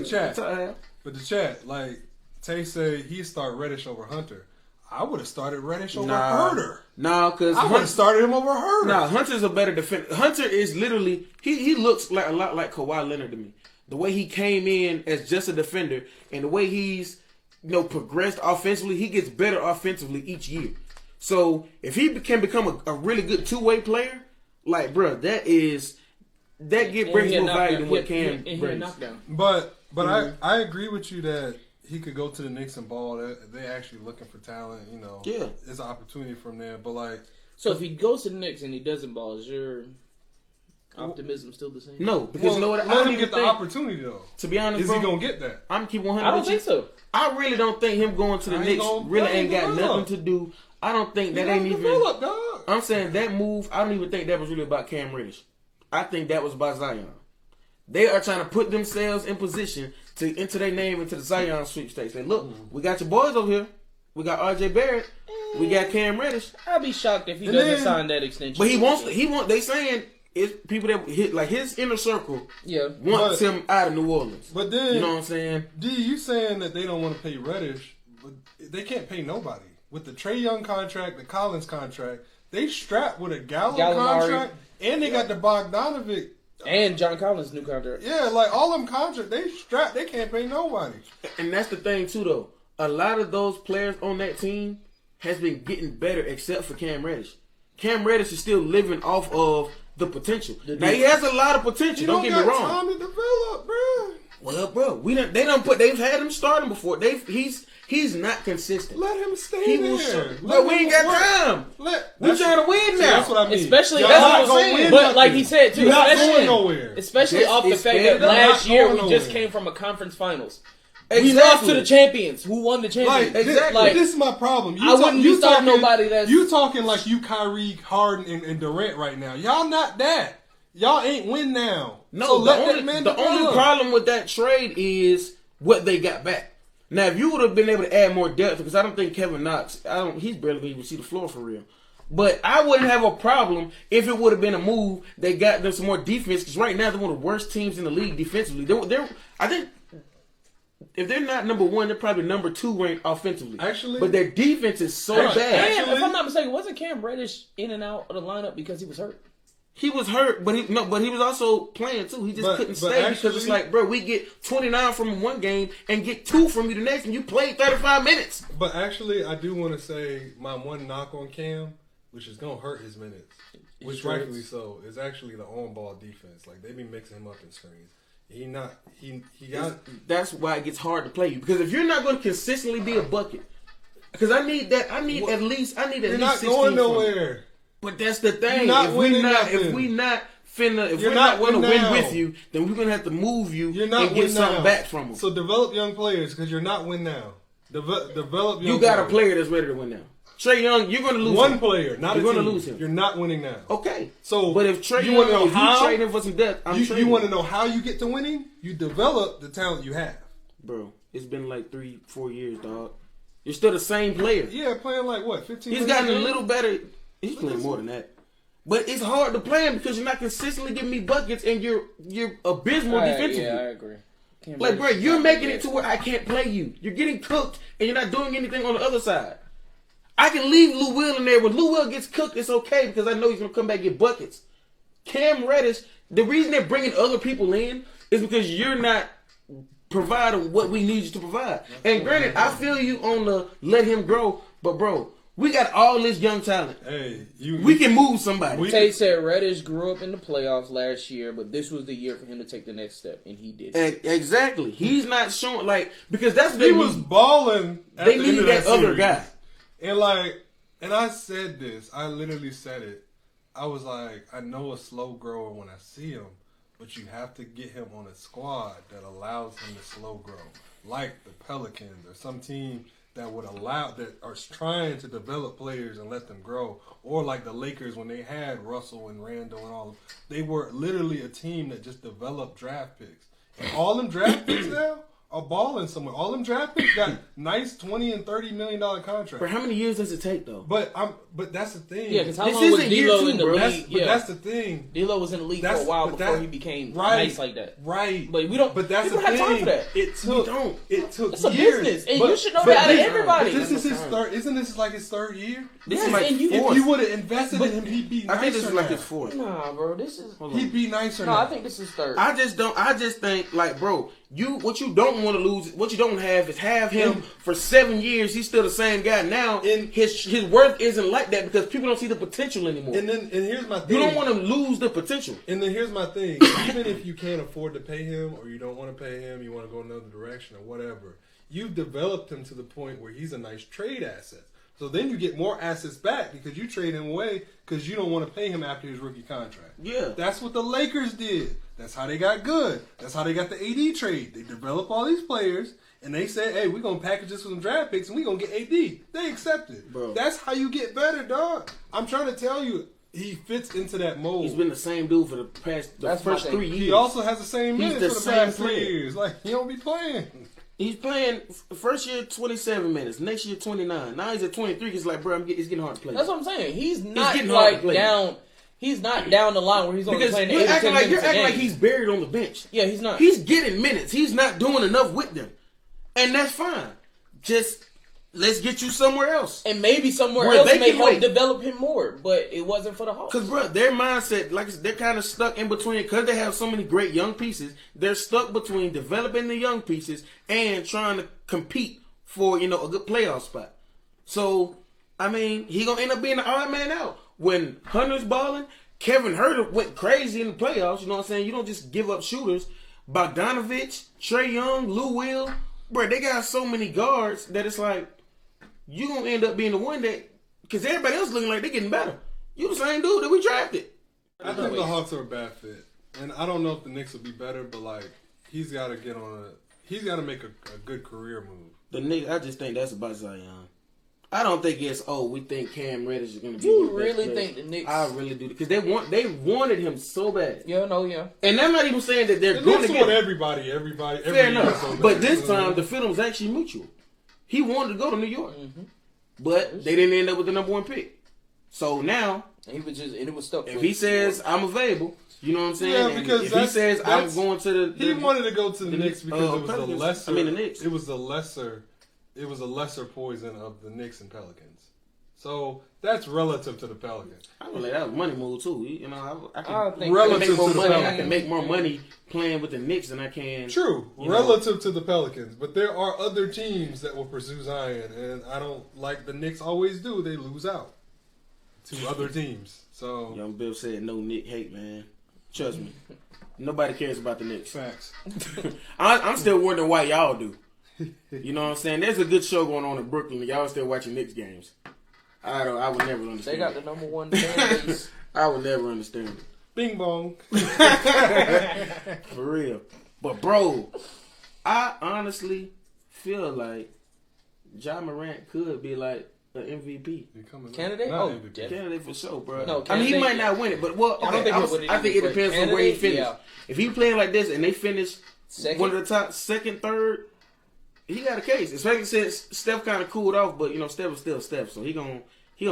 But the chat, like Tay said, he start Reddish over Hunter. I would have started Reddish over Herter. No, because I would have started him over Herter. Nah, Hunter's a better defender. Hunter is literally he looks like a lot like Kawhi Leonard to me. The way he came in as just a defender, and the way he's progressed offensively, he gets better offensively each year. So if he can become a really good two-way player, like bro, brings more value than what Cam brings. But I agree with you that he could go to the Knicks and ball. They're actually looking for talent. It's an opportunity from there. But so if he goes to the Knicks and he doesn't ball, is your optimism still the same? No, because you know what? Let him get the opportunity though. To be honest, is he gonna get that? I'm keep 100. I don't think so. I really don't think him going to the Knicks really ain't got nothing to do. I don't think that ain't even. I'm saying that move. I don't even think that was really about Cam Reddish. I think that was about Zion. They are trying to put themselves in position to enter their name into the Zion sweepstakes. And look, we got your boys over here. We got RJ Barrett. We got Cam Reddish. I'd be shocked if he doesn't sign that extension. But he wants. They saying it's people that hit like his inner circle. Wants him out of New Orleans. But then you know what I'm saying? D, you saying that they don't want to pay Reddish, but they can't pay nobody with the Trae Young contract, the Collins contract. They strapped with a Gallo contract, and they got the Bogdanovic And John Collins' new contract. Yeah, like all them contracts, they strapped. They can't pay nobody. And that's the thing too, though. A lot of those players on that team has been getting better, except for Cam Reddish. Cam Reddish is still living off of the potential. Now he has a lot of potential. Don't get me wrong. Time to develop, bro. Well, bro, they've had him starting before. He's not consistent. Let him stay there. But we ain't got time. We trying to win now. That's what I mean. Especially Y'all that's not what I'm saying. win But nothing. like he said too, You're not going nowhere. Especially off the fact that last year we just came from a conference finals. Exactly. We lost to the champions. Who won the champions? Exactly. This is my problem. I wouldn't be starting nobody that's... You talking like you Kyrie, Harden, and Durant right now. Y'all not that. Y'all ain't win now. No, so the only problem with that trade is what they got back. Now, if you would have been able to add more depth, because I don't think Kevin Knox, he's barely going to even see the floor for real. But I wouldn't have a problem if it would have been a move that got them some more defense, because right now they're one of the worst teams in the league defensively. I think if they're not number one, they're probably number two ranked offensively. Actually, but their defense is so bad. And if I'm not mistaken, wasn't Cam Reddish in and out of the lineup because he was hurt? He was hurt, but he was also playing too. He just couldn't stay because it's like, bro, we get 29 from one game and get 2 from you the next, and you played 35 minutes. But actually, I do want to say my one knock on Cam, which is gonna hurt his minutes, which rightfully so, is actually the on-ball defense. Like they be mixing him up in screens. That's why it gets hard to play you, because if you're not going to consistently be a bucket, because I need at least 16. You're not going nowhere. But that's the thing. If we're not going to win with you, then we're going to have to move you and get something back from them. So develop young players, because you're not win now. Develop young You got players. a player that's ready to win now. Trae Young, you're going to lose one him. Player, not you're a team. Going to lose him. You're not winning now. Okay. So, but if Trae Young, if you trade him for some depth, you want to know how you get to winning? You develop the talent you have. Bro, it's been like 3-4 years, dog. You're still the same player. Yeah, playing like what, 15 He's gotten a little better. He's playing more than that. But it's hard to play him because you're not consistently giving me buckets and you're abysmal defensively. Yeah, I agree. Like, bro, you're making it to where I can't play you. You're getting cooked and you're not doing anything on the other side. I can leave Lou Will in there. When Lou Will gets cooked, it's okay because I know he's going to come back and get buckets. Cam Reddish, the reason they're bringing other people in is because you're not providing what we need you to provide. And granted, I feel you on the let him grow, but bro, we got all this young talent. Hey, we can move somebody. Tate said Reddish grew up in the playoffs last year, but this was the year for him to take the next step, and he did. Exactly. He's not showing, like, because that's he was balling. They need that other guy. And I said this. I literally said it. I was like, I know a slow grower when I see him, but you have to get him on a squad that allows him to slow grow, like the Pelicans or some team that would allow, that are trying to develop players and let them grow, or like the Lakers when they had Russell and Randall and all. They were literally a team that just developed draft picks, and all them draft picks now are balling somewhere. All them draft picks got nice $20 and $30 million contracts. For how many years does it take though? But that's the thing. Yeah, because how long was D'Lo in the league? But that's the thing. D'Lo was in the league for a while before he became nice like that. Right. But we don't. But that's we don't the have time thing. for that. It took It's a years. business, and you should know that out of everybody. But this is his third. Isn't this like his third year? This is like if you would have invested in him, he'd be nicer. I think this is like his now. fourth. Nah, bro, this is. He'd be nicer. No, now. I think this is third. I just think, like, bro, what you don't want to lose, what you don't have is have him for 7 years. He's still the same guy now. And his worth isn't like that because people don't see the potential anymore. And here's my thing. You don't want to lose the potential. And then here's my thing. Even if you can't afford to pay him, or you don't want to pay him, you want to go another direction or whatever, you've developed him to the point where he's a nice trade asset. So then you get more assets back because you trade him away because you don't want to pay him after his rookie contract. Yeah. That's what the Lakers did. That's how they got good. That's how they got the AD trade. They developed all these players, and they said, hey, we're going to package this with some draft picks, and we're going to get AD. They accepted. Bro. That's how you get better, dog. I'm trying to tell you, he fits into that mold. He's been the same dude for the first 3 years. He also has the same minutes for the past 3 player. years. Like, he don't be playing. He's playing first year 27 minutes, next year 29. Now he's at 23. It's like, bro, it's getting hard to play. That's what I'm saying. He's not like down. He's not down the line where he's only playing 8 or 10 minutes you're a game. acting like he's buried on the bench. Yeah, he's not. He's getting minutes. He's not doing enough with them, and that's fine. Just let's get you somewhere else. And maybe somewhere Where else they may can help wait. develop him more, but it wasn't for the Hawks. Because, bro, their mindset, like they're kind of stuck in between. Because they have so many great young pieces, they're stuck between developing the young pieces and trying to compete for, you know, a good playoff spot. So, I mean, he gonna end up being the odd man out. When Hunter's balling, Kevin Huerter went crazy in the playoffs. You know what I'm saying? You don't just give up shooters. Bogdanovich, Trae Young, Lou Will, bro, they got so many guards that it's like you gonna end up being the one that, because everybody else looking like they're getting better. You the same dude that we drafted. I think the Hawks are a bad fit, and I don't know if the Knicks will be better, but like he's got to make a good career move. The Knicks, I just think that's about Zion. I don't think it's we think Cam Reddish is gonna be. You really think the Knicks? I really do because they wanted him so bad. Yeah, And I'm not even saying that they're The going Knicks to want get everybody. fair enough. But this time the feeling was actually mutual. He wanted to go to New York, but they didn't end up with the number 1 pick. So now he was just, and it was stuck. If he says I'm available, you know what I'm saying? Yeah, because if he says I'm going to the he wanted to go to the Knicks because it was Pelicans. the lesser. I mean the Knicks. It was the lesser poison of the Knicks and Pelicans. So that's relative to the Pelicans. I would like that was money move too. You know, I can relative make more to the money. I Pelicans. can make more money playing with the Knicks than I can. True, relative to the Pelicans, but there are other teams that will pursue Zion, and I don't like the Knicks always do. They lose out to other teams. So Young Bill said no Nick hate, man. Trust me, nobody cares about the Knicks. facts. I'm still wondering why y'all do. You know what I'm saying? There's a good show going on in Brooklyn. Y'all still watching Knicks games. I would never understand. They got the number 1 fan base. I would never understand it. Bing bong. For real. But bro, I honestly feel like Ja Morant could be like an MVP. Candidate? Not Oh, MVP. Candidate for sure, bro. No, I mean, he candidate, might not win it, but well, okay, I don't think he'll win it I think it either, depends but on where he candidate, finishes. yeah. If he playing like this and they finish Second? one of the top, second, third, he got a case. Especially since Steph kind of cooled off, but you know Steph is still Steph, so he gonna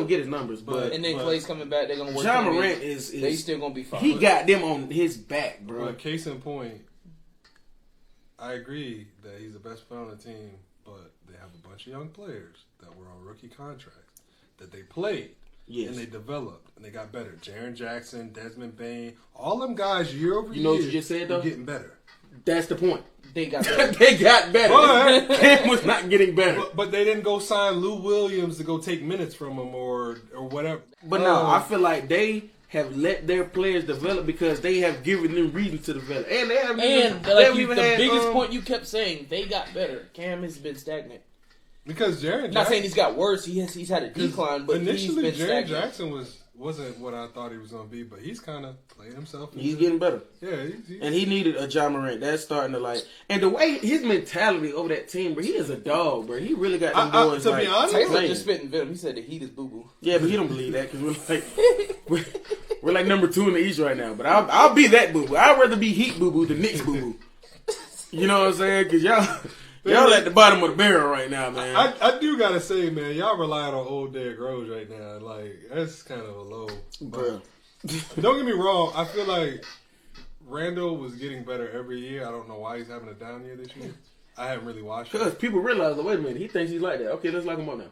get his numbers. But And then Clay's coming back. They're gonna work. Ja on Morant it. is They still gonna be fine. He got them on his back, bro. But case in point, I agree that he's the best player on the team, but they have a bunch of young players that were on rookie contracts that they played. Yes. And they developed and they got better. Jaren Jackson, Desmond Bain, all them guys year over year. You know what you just said though? Getting better. That's the point. They got better. They got better. But- Cam was not getting better. But they didn't go sign Lou Williams to go take minutes from him or whatever. But no, I feel like they have let their players develop because they have given them reason to develop. And they haven't even, And they like haven't the had, biggest point you kept saying, they got better. Cam has been stagnant. Because Jaren Not saying he's got worse. He's had a decline, but initially he's been Jaren stagnant. Jackson wasn't what I thought he was going to be, but he's kind of playing himself. He's getting better. Yeah, and he needed a Ja Morant. That's starting to like, and the way his mentality over that team, bro, he is a dog, bro. He really got them boys. To like, be honest, Taylor playing. just spitting venom. He said the Heat is boo boo. Yeah, but he don't believe that because we're like number 2 in the East right now. But I'll be that boo boo. I'd rather be Heat boo boo than Knicks boo boo. You know what I'm saying? Because y'all at the bottom of the barrel right now, man. I do gotta say, man, y'all relying on old Derrick Rose right now. Like that's kind of a low. Bro. Don't get me wrong. I feel like Randall was getting better every year. I don't know why he's having a down year this year. I haven't really watched it. Because people realize, like, wait a minute, he thinks he's like that. Okay, let's lock him up now.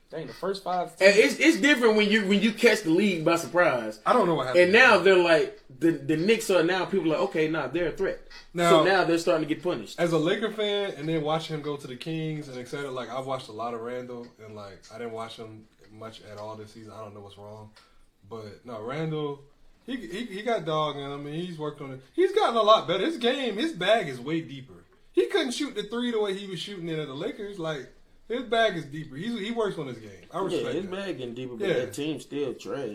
Dang, the first 5. And it's different when you catch the league by surprise. I don't know what happened. And now they're like the Knicks are now people are like, okay, they're a threat. So now they're starting to get punished. As a Laker fan, and then watching him go to the Kings and etc. Like I've watched a lot of Randall, and like I didn't watch him much at all this season. I don't know what's wrong, but no, Randall, he got dog in him, and he's worked on it. He's gotten a lot better. His bag is way deeper. He couldn't shoot the 3 the way he was shooting it at the Lakers. Like his bag is deeper. He works on his game. I respect his that. bag getting deeper, but Yeah. that team's still trash.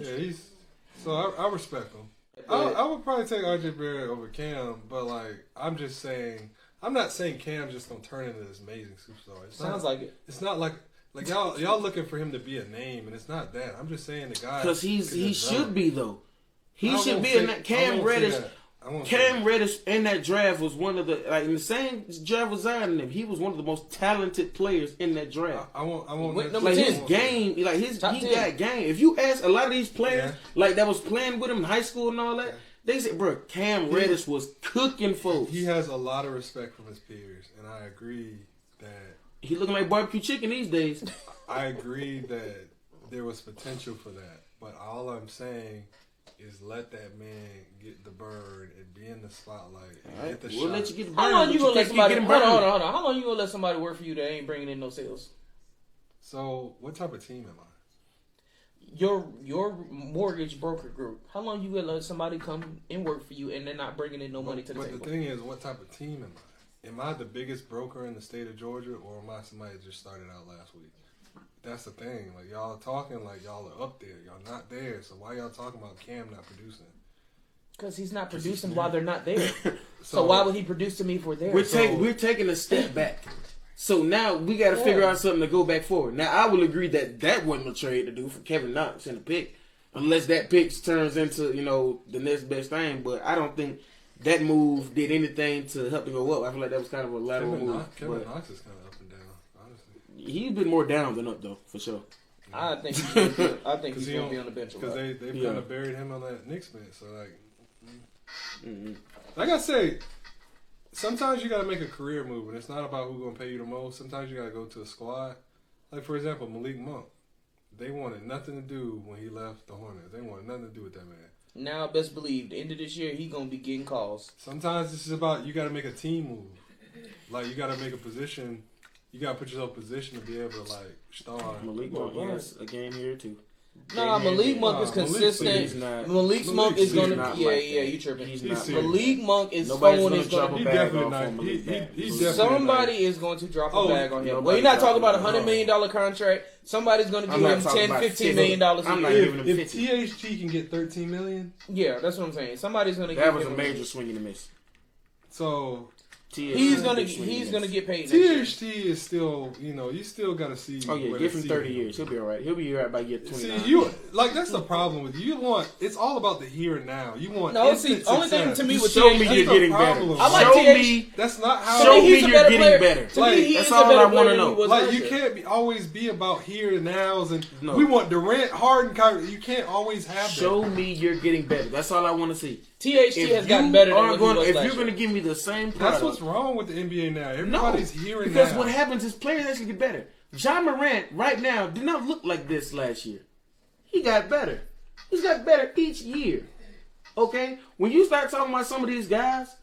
Yeah, I respect him. I would probably take RJ Barrett over Cam, but like I'm just saying, I'm not saying Cam just gonna turn into this amazing superstar. Sounds like it. It's not like y'all looking for him to be a name, and it's not that. I'm just saying the guy Because he should be though. He I should won't be say- in that. I Cam won't say Reddish. that. I won't say Cam that. Reddish in that draft was one of the in the same draft with Zion and them. He was one of the most talented players in that draft. I won't. Went necessarily- number Like 10. his game, like he 10. got game. If you ask a lot of these players, Yeah. like that was playing with him in high school and all that, they said, "Bro, Cam Reddish was cooking folks." He has a lot of respect from his peers, and I agree that He looking like barbecue chicken these days. I agree that there was potential for that, but all I'm saying is let that man get the bird and be in the spotlight and get the shot. Let you get the bird. How long you gonna let somebody? Hold on. How long you gonna let somebody work for you that ain't bringing in no sales? So, what type of team am I? Your mortgage broker group. How long you gonna let somebody come and work for you and they're not bringing in no money to the table? But the thing is, what type of team am I? Am I the biggest broker in the state of Georgia, or am I somebody that just started out last week? That's the thing. Like, y'all are talking like y'all are up there. Y'all not there. So why y'all talking about Cam not producing? Because he's not producing while they're not there. So why would he produce to me if we're there? We're taking a step back. So now we got to figure out something to go back forward. Now, I will agree that wasn't a trade to do for Kevin Knox and a pick, unless that pick turns into, the next best thing. But I don't think that move did anything to help him go up. I feel like that was kind of a lateral move. Kevin Knox is kind of up and down, honestly. He's been more down than up, though, for sure. I think he's going to be on the bench a lot. Because they've kind of buried him on that Knicks bench. So, like I say, sometimes you got to make a career move, and it's not about who's going to pay you the most. Sometimes you got to go to a squad. Like, for example, Malik Monk. They wanted nothing to do when he left the Hornets. They wanted nothing to do with that man. Now, best believe, the end of this year, he's going to be getting calls. Sometimes this is about you got to make a team move. Like, you got to make a position. You got to put yourself in a position to be able to, star. Malik Monk has a game here, too. Nah, Malik Monk is consistent. Malik Monk is going to... Yeah, you tripping. Malik Monk is phone is going to... He definitely not. Somebody is going to drop a bag on him. Well, you're not talking about a $100 million contract. Somebody's going to give him $10, $15 million a year. I'm not giving him 50. If THT can get $13 million... Yeah, that's what I'm saying. Somebody's going to give him... That was a major swing and a miss. So... He's gonna get paid. THT is still, you still gotta see. Oh yeah, give him 30 years. He'll be all right. He'll be all right by year 29. See, that's the problem with you. It's all about the here and now. You want only thing to me with show me you're getting better. I like show me that's not how. Show me you're getting better. That's all I want to know. Like you can't always be about here and nows, and we want Durant, Harden, Kyrie. You can't always have that. Show me you're getting better. That's all I want to see. THT has gotten better than what he was If last you're going to year. give me the same product. That's what's wrong with the NBA now. Everybody's here and now. Because what happens is players actually get better. Ja Morant right now did not look like this last year. He got better. He's got better each year. Okay? When you start talking about some of these guys,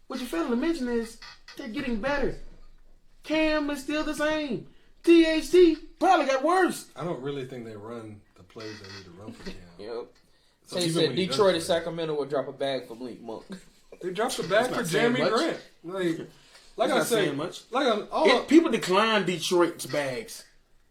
what you fail to mention is they're getting better. Cam is still the same. THT probably got worse. I don't really think they run the plays they need to run for Cam. Yep. So he said Detroit and Sacramento will drop a bag for Malik Monk. They dropped a bag for Jeremy Grant. Like I said, much. People decline Detroit's bags.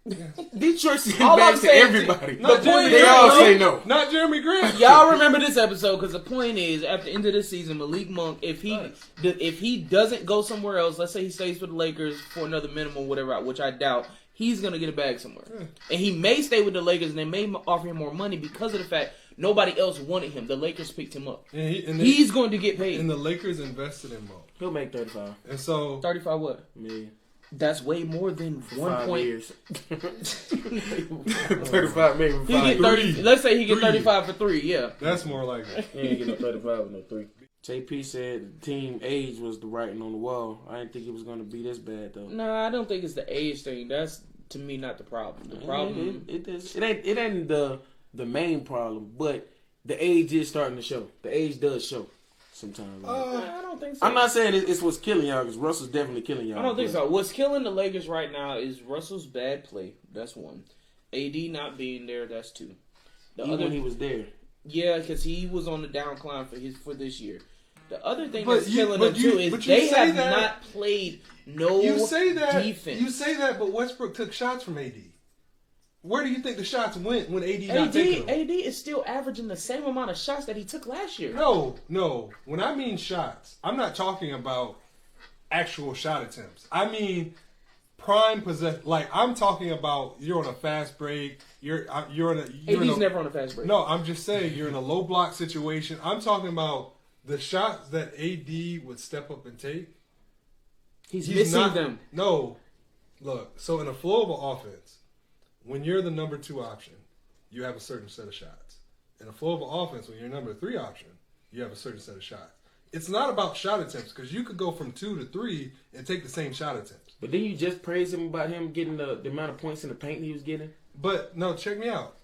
Yeah. Detroit sends bags to everybody. They all say no. Not Jeremy Grant. Y'all remember this episode because the point is, at the end of the season, Malik Monk, if he doesn't go somewhere else, let's say he stays with the Lakers for another minimum, whatever, which I doubt, he's gonna get a bag somewhere, and he may stay with the Lakers, and they may offer him more money because of the fact nobody else wanted him. The Lakers picked him up. He's going to get paid, and the Lakers invested in Monk. He'll make 35. And so 35 what? Million. That's way more than 1 point. Years. 35 million. He get 30. Let's say he get 35 for 3. Yeah, that's more like it. He ain't getting 35 with no 3. JP said the team age was the writing on the wall. I didn't think it was going to be this bad though. No, I don't think it's the age thing. That's to me not the problem. The problem it ain't the main problem, but the age is starting to show. The age does show sometimes. I don't think so. I'm not saying it's what's killing y'all because Russell's definitely killing y'all. I don't think so. What's killing the Lakers right now is Russell's bad play. That's one. AD not being there. That's 2. When he was there. Yeah, because he was on the downcline for this year. The other thing that's killing them too is they have not played defense. You say that, but Westbrook took shots from AD. Where do you think the shots went when AD not taking them? AD is still averaging the same amount of shots that he took last year. No. When I mean shots, I'm not talking about actual shot attempts. I mean prime possession. Like I'm talking about you're on a fast break. AD's never on a fast break. No, I'm just saying you're in a low block situation. I'm talking about the shots that AD would step up and take. He's missing them. No. Look, so in a flow of an offense, when you're the number 2 option, you have a certain set of shots. In a flow of an offense, when you're number 3 option, you have a certain set of shots. it's not about shot attempts because you could go from 2 to 3 and take the same shot attempts. But then you just praised him about him getting the amount of points in the paint he was getting. But no, check me out.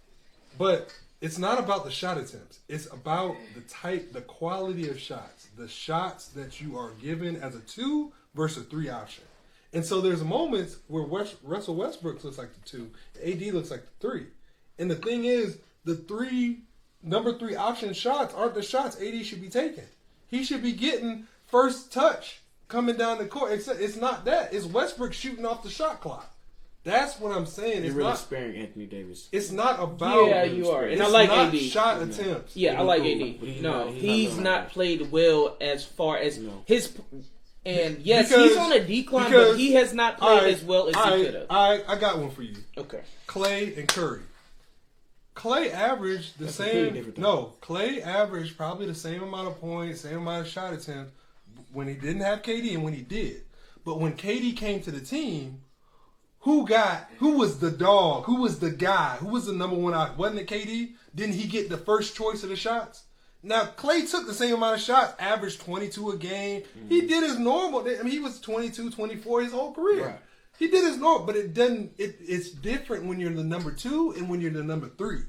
But it's not about the shot attempts. It's about the quality of shots, the shots that you are given as a 2 versus a 3 option. And so there's moments where Russell Westbrook looks like the 2, AD looks like the 3. And the thing is, the number 3 option shots aren't the shots AD should be taking. He should be getting first touch coming down the court. It's not that. It's Westbrook shooting off the shot clock. That's what I'm saying. You're really sparing Anthony Davis. It's not about. Yeah, you are. And I like not AD. shot attempts. Yeah, I like AD. No, he's not played well as far as his. And yes, he's on a decline, but he has not played as well as he could have. I got one for you. Okay. Clay and Curry. Clay averaged the same. No, Clay averaged probably the same amount of points, same amount of shot attempts when he didn't have KD and when he did. But when KD came to the team, who was the dog? Who was the guy? Who was the number one out? Wasn't it KD? Didn't he get the first choice of the shots? Now, Clay took the same amount of shots, averaged 22 a game. Mm-hmm. He did his normal. I mean, he was 22, 24 his whole career. Right. He did his normal, but it's different when you're the number 2 and when you're the number 3.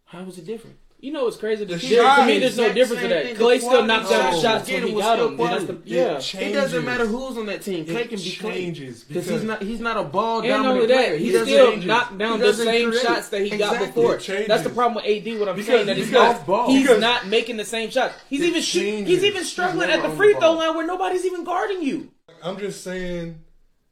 How was it different? You know what's crazy? To me, there's no difference to that. Clay still knocks down shots when he got them. It doesn't matter who's on that team. Clay can be changes because he's not a ball dominant player. He still knocked down the same shots that he got before. That's the problem with AD. What I'm saying that he's not making the same shots. He's even struggling at the free throw line where nobody's even guarding you. I'm just saying.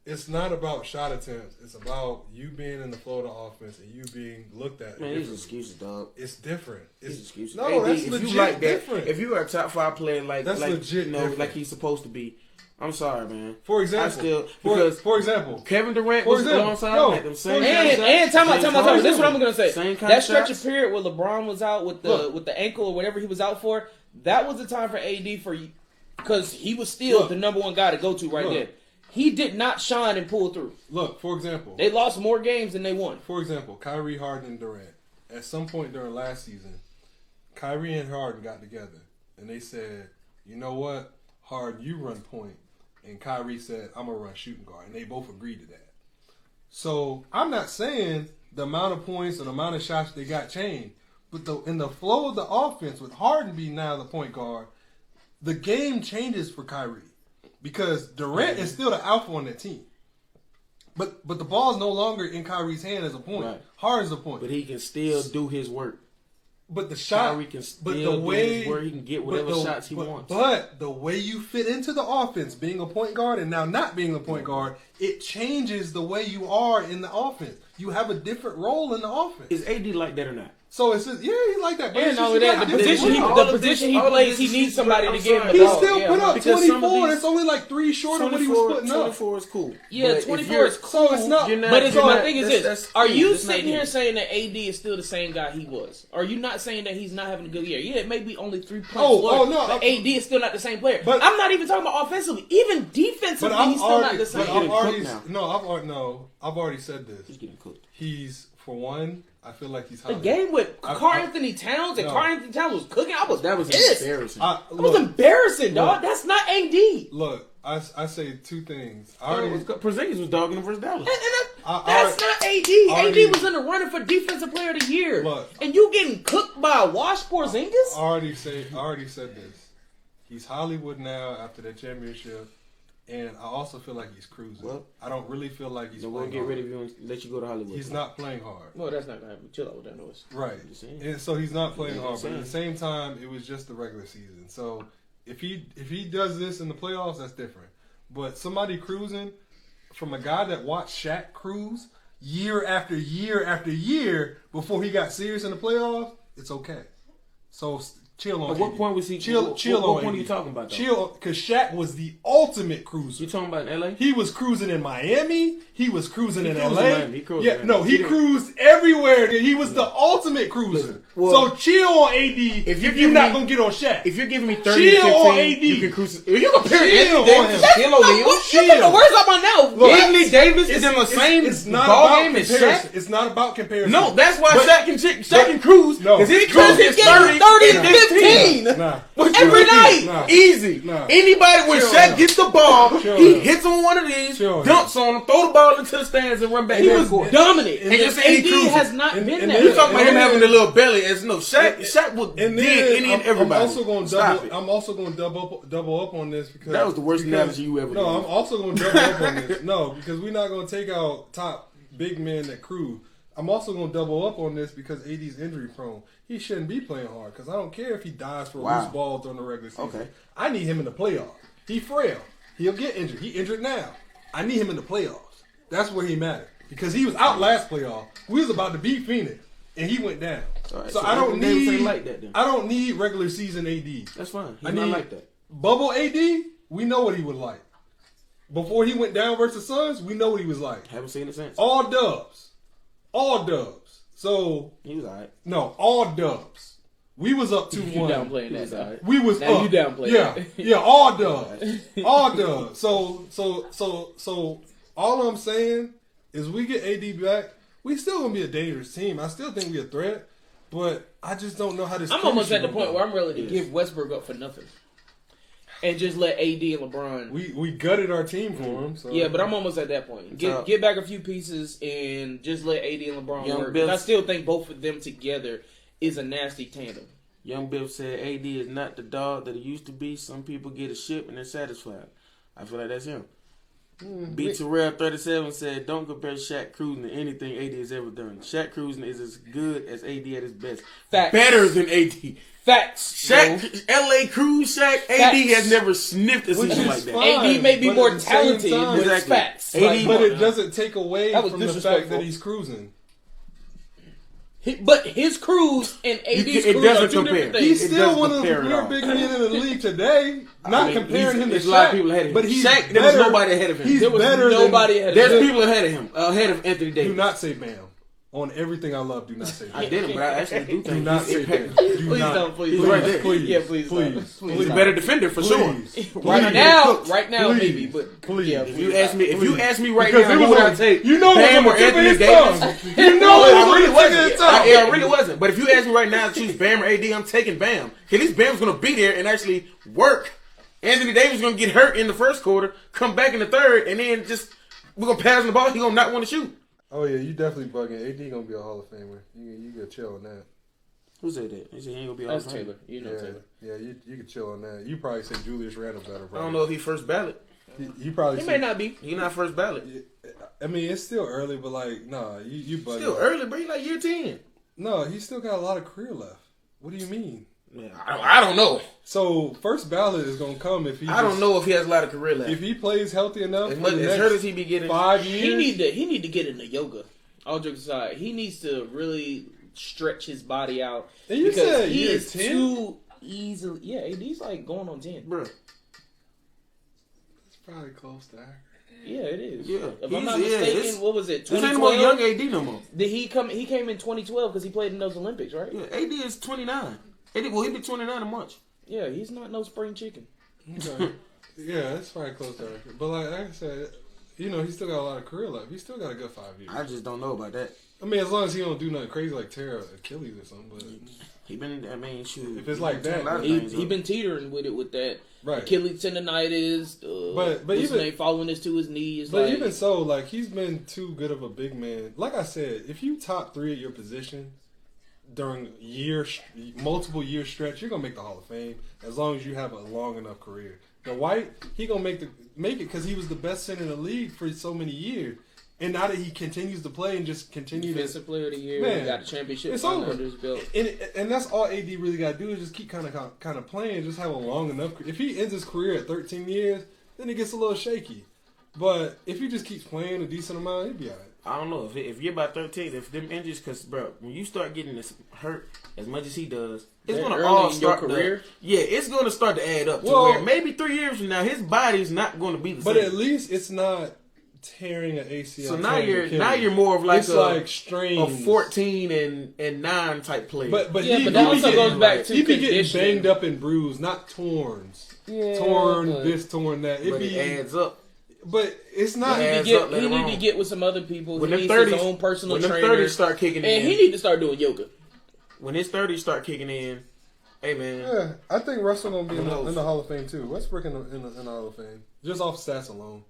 It's not about shot attempts. It's about you being in the flow of the offense and you being looked at. Man, these excuses, dog. It's different. It's excuses. No, that's legit different. If you are a top 5 player that's legit different. Like he's supposed to be, I'm sorry, man. For example, for example, Kevin Durant was alongside at them same and time out. This is what I'm gonna say. That stretch of period where LeBron was out with the ankle or whatever he was out for, that was the time for AD because he was still the number 1 guy to go to there. He did not shine and pull through. Look, for example. They lost more games than they won. For example, Kyrie, Harden, and Durant. At some point during last season, Kyrie and Harden got together. And they said, you know what? Harden, you run point. And Kyrie said, I'm going to run shooting guard. And they both agreed to that. So, I'm not saying the amount of points or the amount of shots they got changed. But in the flow of the offense, with Harden being now the point guard, the game changes for Kyrie. Because Durant is still the alpha on that team. But the ball's no longer in Kyrie's hand as a point. Right. Harden's a point. But he can still do his work. But the shot, Kyrie can still do his work. He can get whatever shots he wants. But the way you fit into the offense, being a point guard and now not being a point guard, it changes the way you are in the offense. You have a different role in the offense. Is AD like that or not? So it's just, he's like that. But and all of that, the position he plays, he needs somebody to give him the ball. He still put up 24. It's only like 3 short of what he was putting up. 24 is cool. Yeah, 24 is cool. So it's not. But my thing is this: are you sitting here saying that AD is still the same guy he was? Are you not saying that he's not having a good year? Yeah, it may be only 3 points lower, no, but AD is still not the same player. But I'm not even talking about offensively. Even defensively, he's still not the same. I've already said this. He's getting cooked. He's, for one, I feel like he's the game with Karl-Anthony Towns and Karl-Anthony Towns was cooking. That was embarrassing. That was embarrassing, dog. That's not AD. Look, I say 2 things. Porzingis was dogging him versus Dallas. That's not AD. AD was in the running for Defensive Player of the Year. Look, and you getting cooked by a washed Porzingis? I already said this. He's Hollywood now after that championship. And I also feel like he's cruising. Well, I don't really feel like he's playing hard. We'll get rid of you and let you go to Hollywood. He's not playing hard. Well, that's not going to happen. Chill out with that noise. Right. And so he's not playing hard. But at the same time, it was just the regular season. So if he does this in the playoffs, that's different. But somebody cruising, from a guy that watched Shaq cruise year after year after year before he got serious in the playoffs, it's okay. So chill on. At what point was he? Chill what on. What are you talking about? Though? Chill, because Shaq was the ultimate cruiser. You talking about in LA? He was cruising in Miami. He was cruising in LA. He cruised everywhere. He was the ultimate cruiser. So chill on AD. If you're not gonna get on Shaq, if you're giving me 30 chill 15, on AD. You can cruise. You compare chill on him. Chill O'Neal. Chill. Where's up my now? Anthony Davis is in the same ball game as Shaq. It's not about comparison. No, that's why Shaq can cruise. No, because he cruises 30 and 50. 15 every night. Easy. Anybody when Shaq gets the ball, he hits on one of these, dumps on him, throw the ball into the stands, and run back. He was dominant. And you're saying AD has not been that. You're talking about him having the little belly. As no, Shaq will dig any and everybody. I'm also going to double up on this because that was the worst analogy you ever did. No, I'm also going to double up on this. No, because we're not going to take out top big men that cruise. I'm also going to double up on this because AD's injury prone. He shouldn't be playing hard because I don't care if he dies for loose balls during the regular season. Okay. I need him in the playoffs. He frail. He'll get injured. He injured now. I need him in the playoffs. That's where he mattered because he was out last playoff. We was about to beat Phoenix and he went down. Right, so I don't need like that, then. I don't need regular season AD. That's fine. He's not like that. Bubble AD, we know what he was like. Before he went down versus Suns, we know what he was like. Haven't seen it since. All dubs. So he was alright. No, all dubs. We was up 2-1. You downplaying that side. We was now up. You downplaying Yeah, all dubs. All dubs. So all I'm saying is we get AD back, we still gonna be a dangerous team. I still think we're a threat, but I just don't know how this. I'm almost at the point where I'm ready to give Westbrook up for nothing. And just let AD and LeBron. We gutted our team for him. So. Yeah, but I'm almost at that point. Get back a few pieces and just let AD and LeBron work. I still think both of them together is a nasty tandem. Young Bill said AD is not the dog that he used to be. Some people get a ship and they're satisfied. I feel like that's him. B. Terrell 37 said, don't compare Shaq cruising to anything AD has ever done. Shaq cruising is as good as AD at his best. Facts. Better than AD. Facts. Shaq, LA Cruise Shaq, AD has never sniffed a season like that. Fine, AD may be more talented, but it's facts. But it doesn't take away from the fact that he's cruising. But his cruise and AD's cruise are two different things. He's still one of the premier big men in the league today. Not comparing him to Shaq. There's a lot of people ahead of him. But Shaq, there was nobody ahead of him. There was nobody ahead of him. There's people ahead of him. Ahead of Anthony Davis. Do not say Bam. On everything I love, do not say Bam. I didn't, but I actually do think. Do not say Bam. Please don't. Please. He's right there. Please. Yeah, please. He's a better defender for sure. Right now, maybe. But please. Yeah, if you ask me right now, who would I take? You know Bam or Anthony Davis? You know I really wasn't. I really wasn't. But if you ask me right now to choose Bam or AD, I'm taking Bam. At least Bam's gonna be there and actually work. Anthony Davis is gonna get hurt in the first quarter, come back in the third, and then we're gonna pass him the ball. He gonna not want to shoot. Oh yeah, you definitely bugging. AD gonna be a Hall of Famer. You gotta chill on that. Who said that? He said he ain't gonna be a Hall of Famer. Taylor. You know Taylor. Yeah, you can chill on that. You probably say Julius Randle better. Probably. I don't know if he's first ballot. He probably. He may not be. He not first ballot. I mean, it's still early, but you bugging. Still early, bro. He like year 10. No, he's still got a lot of career left. What do you mean? Man, I don't know. So first ballot is gonna come if he. I don't know if he has a lot of career left. If he plays healthy enough, as hurt as he be getting 5 years, he need to get into yoga. All jokes aside, he needs to really stretch his body out. And you said he year is 10? too easily. Yeah, AD's like going on 10, bro. It's probably close to accurate. Yeah, it is. Yeah, if I'm not mistaken, what was it? 2012. This ain't more young AD no more. Did he come? He came in 2012 because he played in those Olympics, right? Yeah, AD is 29. He'll be 29 in March. Yeah, he's not no spring chicken. Okay. Yeah, that's probably close to accurate. But like I said, he's still got a lot of career left. He's still got a good 5 years. I just don't know about that. I mean, as long as he don't do nothing crazy like tear Achilles or something. But shoot. If it's like that, he been teetering with that. Right. Achilles tendonitis. But even following this to his knees. But even so, like he's been too good of a big man. Like I said, if you top 3 at your position during multiple year stretch, you're gonna make the Hall of Fame as long as you have a long enough career. The White, he gonna make it because he was the best center in the league for so many years, and now that he continues to play and just continue defensive player of the year, man, got a championship. It's over. Under his belt. And that's all AD really got to do is just keep kind of playing, just have a long enough. If he ends his career at 13 years, then it gets a little shaky. But if he just keeps playing a decent amount, he'd be all right. I don't know if you're about 13, if them injuries, because bro, when you start getting this hurt as much as he does, it's gonna all start career. It's gonna start to add up to where maybe 3 years from now his body's not going to be the same. But at least it's not tearing an ACL. So now you're more of like strains, a 14 and 9 type player. But that also goes back to he be getting banged up and bruised, not torns. Yeah, torn that. It adds up. But it's not. He need to get with some other people. He needs his own personal trainer. When them 30s start kicking in, and he need to start doing yoga. When his 30s start kicking in, Hey, man. Yeah, I think Russell gonna be in the Hall of Fame too. Westbrook in the Hall of Fame, just off stats alone.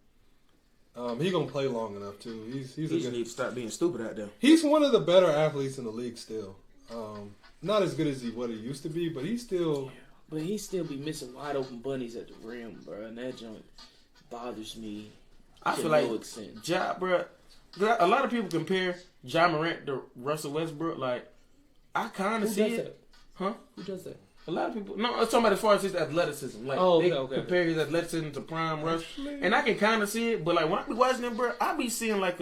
He gonna play long enough too. He just need to stop being stupid out there. He's one of the better athletes in the league still. Not as good as he used to be, but he's still. Yeah, but he still be missing wide open bunnies at the rim, bro, and that joint bothers me. I feel like Ja, bro. A lot of people compare Ja Morant to Russell Westbrook. Like, I kind of see it. That? Huh? Who does that? A lot of people. No, I'm talking about as far as his athleticism. Like, they compare his athleticism to prime Russ. And I can kind of see it, but like when I be watching him, bro, I be seeing like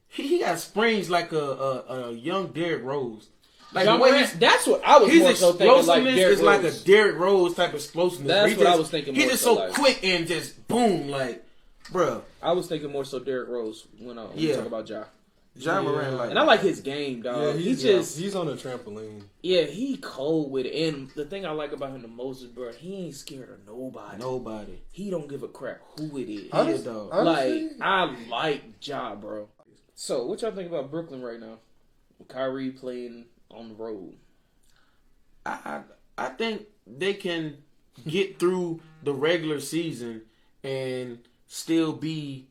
he got springs like a young Derrick Rose. Like that's what I was more so thinking. Like is like a Derrick Rose type of explosiveness. That's what I was thinking. He's just so quick and just boom, like, bro. I was thinking more so Derrick Rose when we talk about Ja. Ja Morant, like, and I like his game, dog. Yeah, he's on a trampoline. Yeah, he cold with it. And the thing I like about him the most is, bro, he ain't scared of nobody. He don't give a crap who it is. Honestly, like, I like Ja, bro. So, what y'all think about Brooklyn right now? With Kyrie playing on the road. I think they can get through the regular season and still be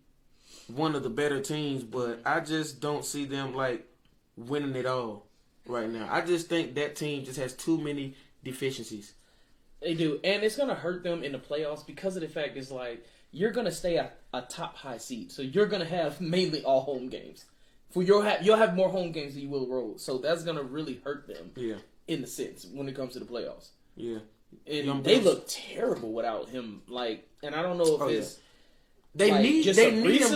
one of the better teams, but I just don't see them like winning it all right now. I just think that team just has too many deficiencies. They do, and it's gonna hurt them in the playoffs because of the fact is like you're gonna stay a top high seed, so you're gonna have mainly all home games. You'll have more home games than you will road, so that's gonna really hurt them. Yeah, in the sense when it comes to the playoffs. Yeah, and they look terrible without him. Like, and I don't know if it's. They need him,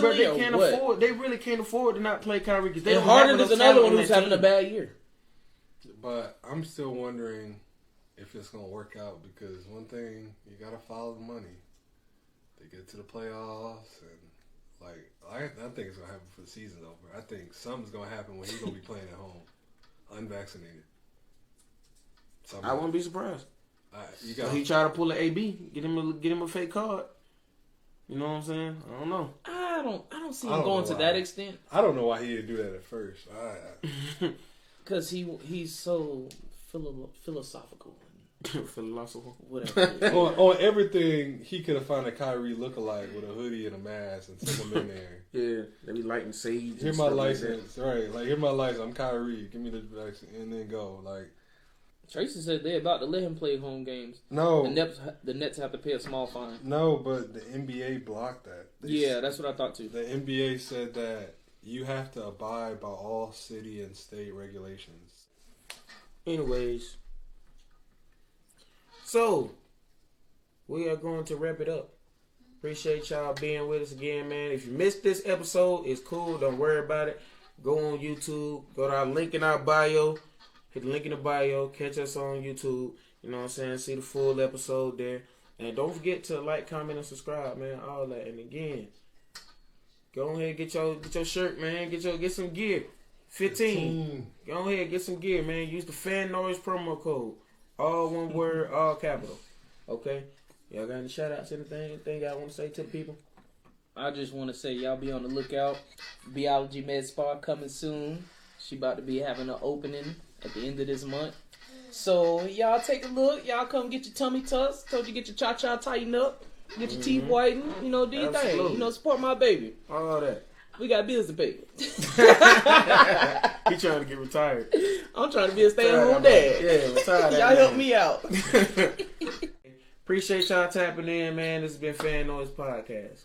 but they can't afford. They really can't afford to not play Kyrie because they. And Harden is another one who's having a bad year. But I'm still wondering if it's gonna work out because one thing you gotta follow the money. They get to the playoffs and like I think it's gonna happen for the season's over. I think something's gonna happen when he's gonna be playing at home, unvaccinated. I wouldn't be surprised. So he tried to pull an AB, get him a fake card. You know what I'm saying? I don't know. I don't see him going to that extent. I don't know why he didn't do that at first. Because he's so philosophical. Philosophical. Whatever. on everything, he could have found a Kyrie lookalike with a hoodie and a mask and sent him in there. Yeah, they be lighting sage. Here's my license, right? Like, here's my license. I'm Kyrie. Give me the vaccine and then go. Like, Tracy said they're about to let him play home games. No. The Nets have to pay a small fine. No, but the NBA blocked that. That's what I thought too. The NBA said that you have to abide by all city and state regulations. Anyways, so we are going to wrap it up. Appreciate y'all being with us again, man. If you missed this episode, it's cool. Don't worry about it. Go on YouTube. Go to our link in our bio. Hit the link in the bio. Catch us on YouTube. You know what I'm saying? See the full episode there. And don't forget to like, comment, and subscribe, man. All that. And again, go ahead, get your shirt, man. Get some gear. 15. Go ahead, get some gear, man. Use the Fan Noise promo code. All one word, all capital. Okay? Y'all got any shout outs, anything y'all want to say to the people? I just want to say y'all be on the lookout. Biology Med Spa coming soon. She about to be having an opening at the end of this month. So y'all take a look. Y'all come get your tummy tucks. Told you get your cha-cha tightened up. Get your teeth whitened. You know, do your thing. You know, support my baby. All that. We got bills to pay. He trying to get retired. I'm trying to be a stay-at-home dad. Yeah, retired. Y'all help me out. Appreciate y'all tapping in, man. This has been Fan Noise Podcast.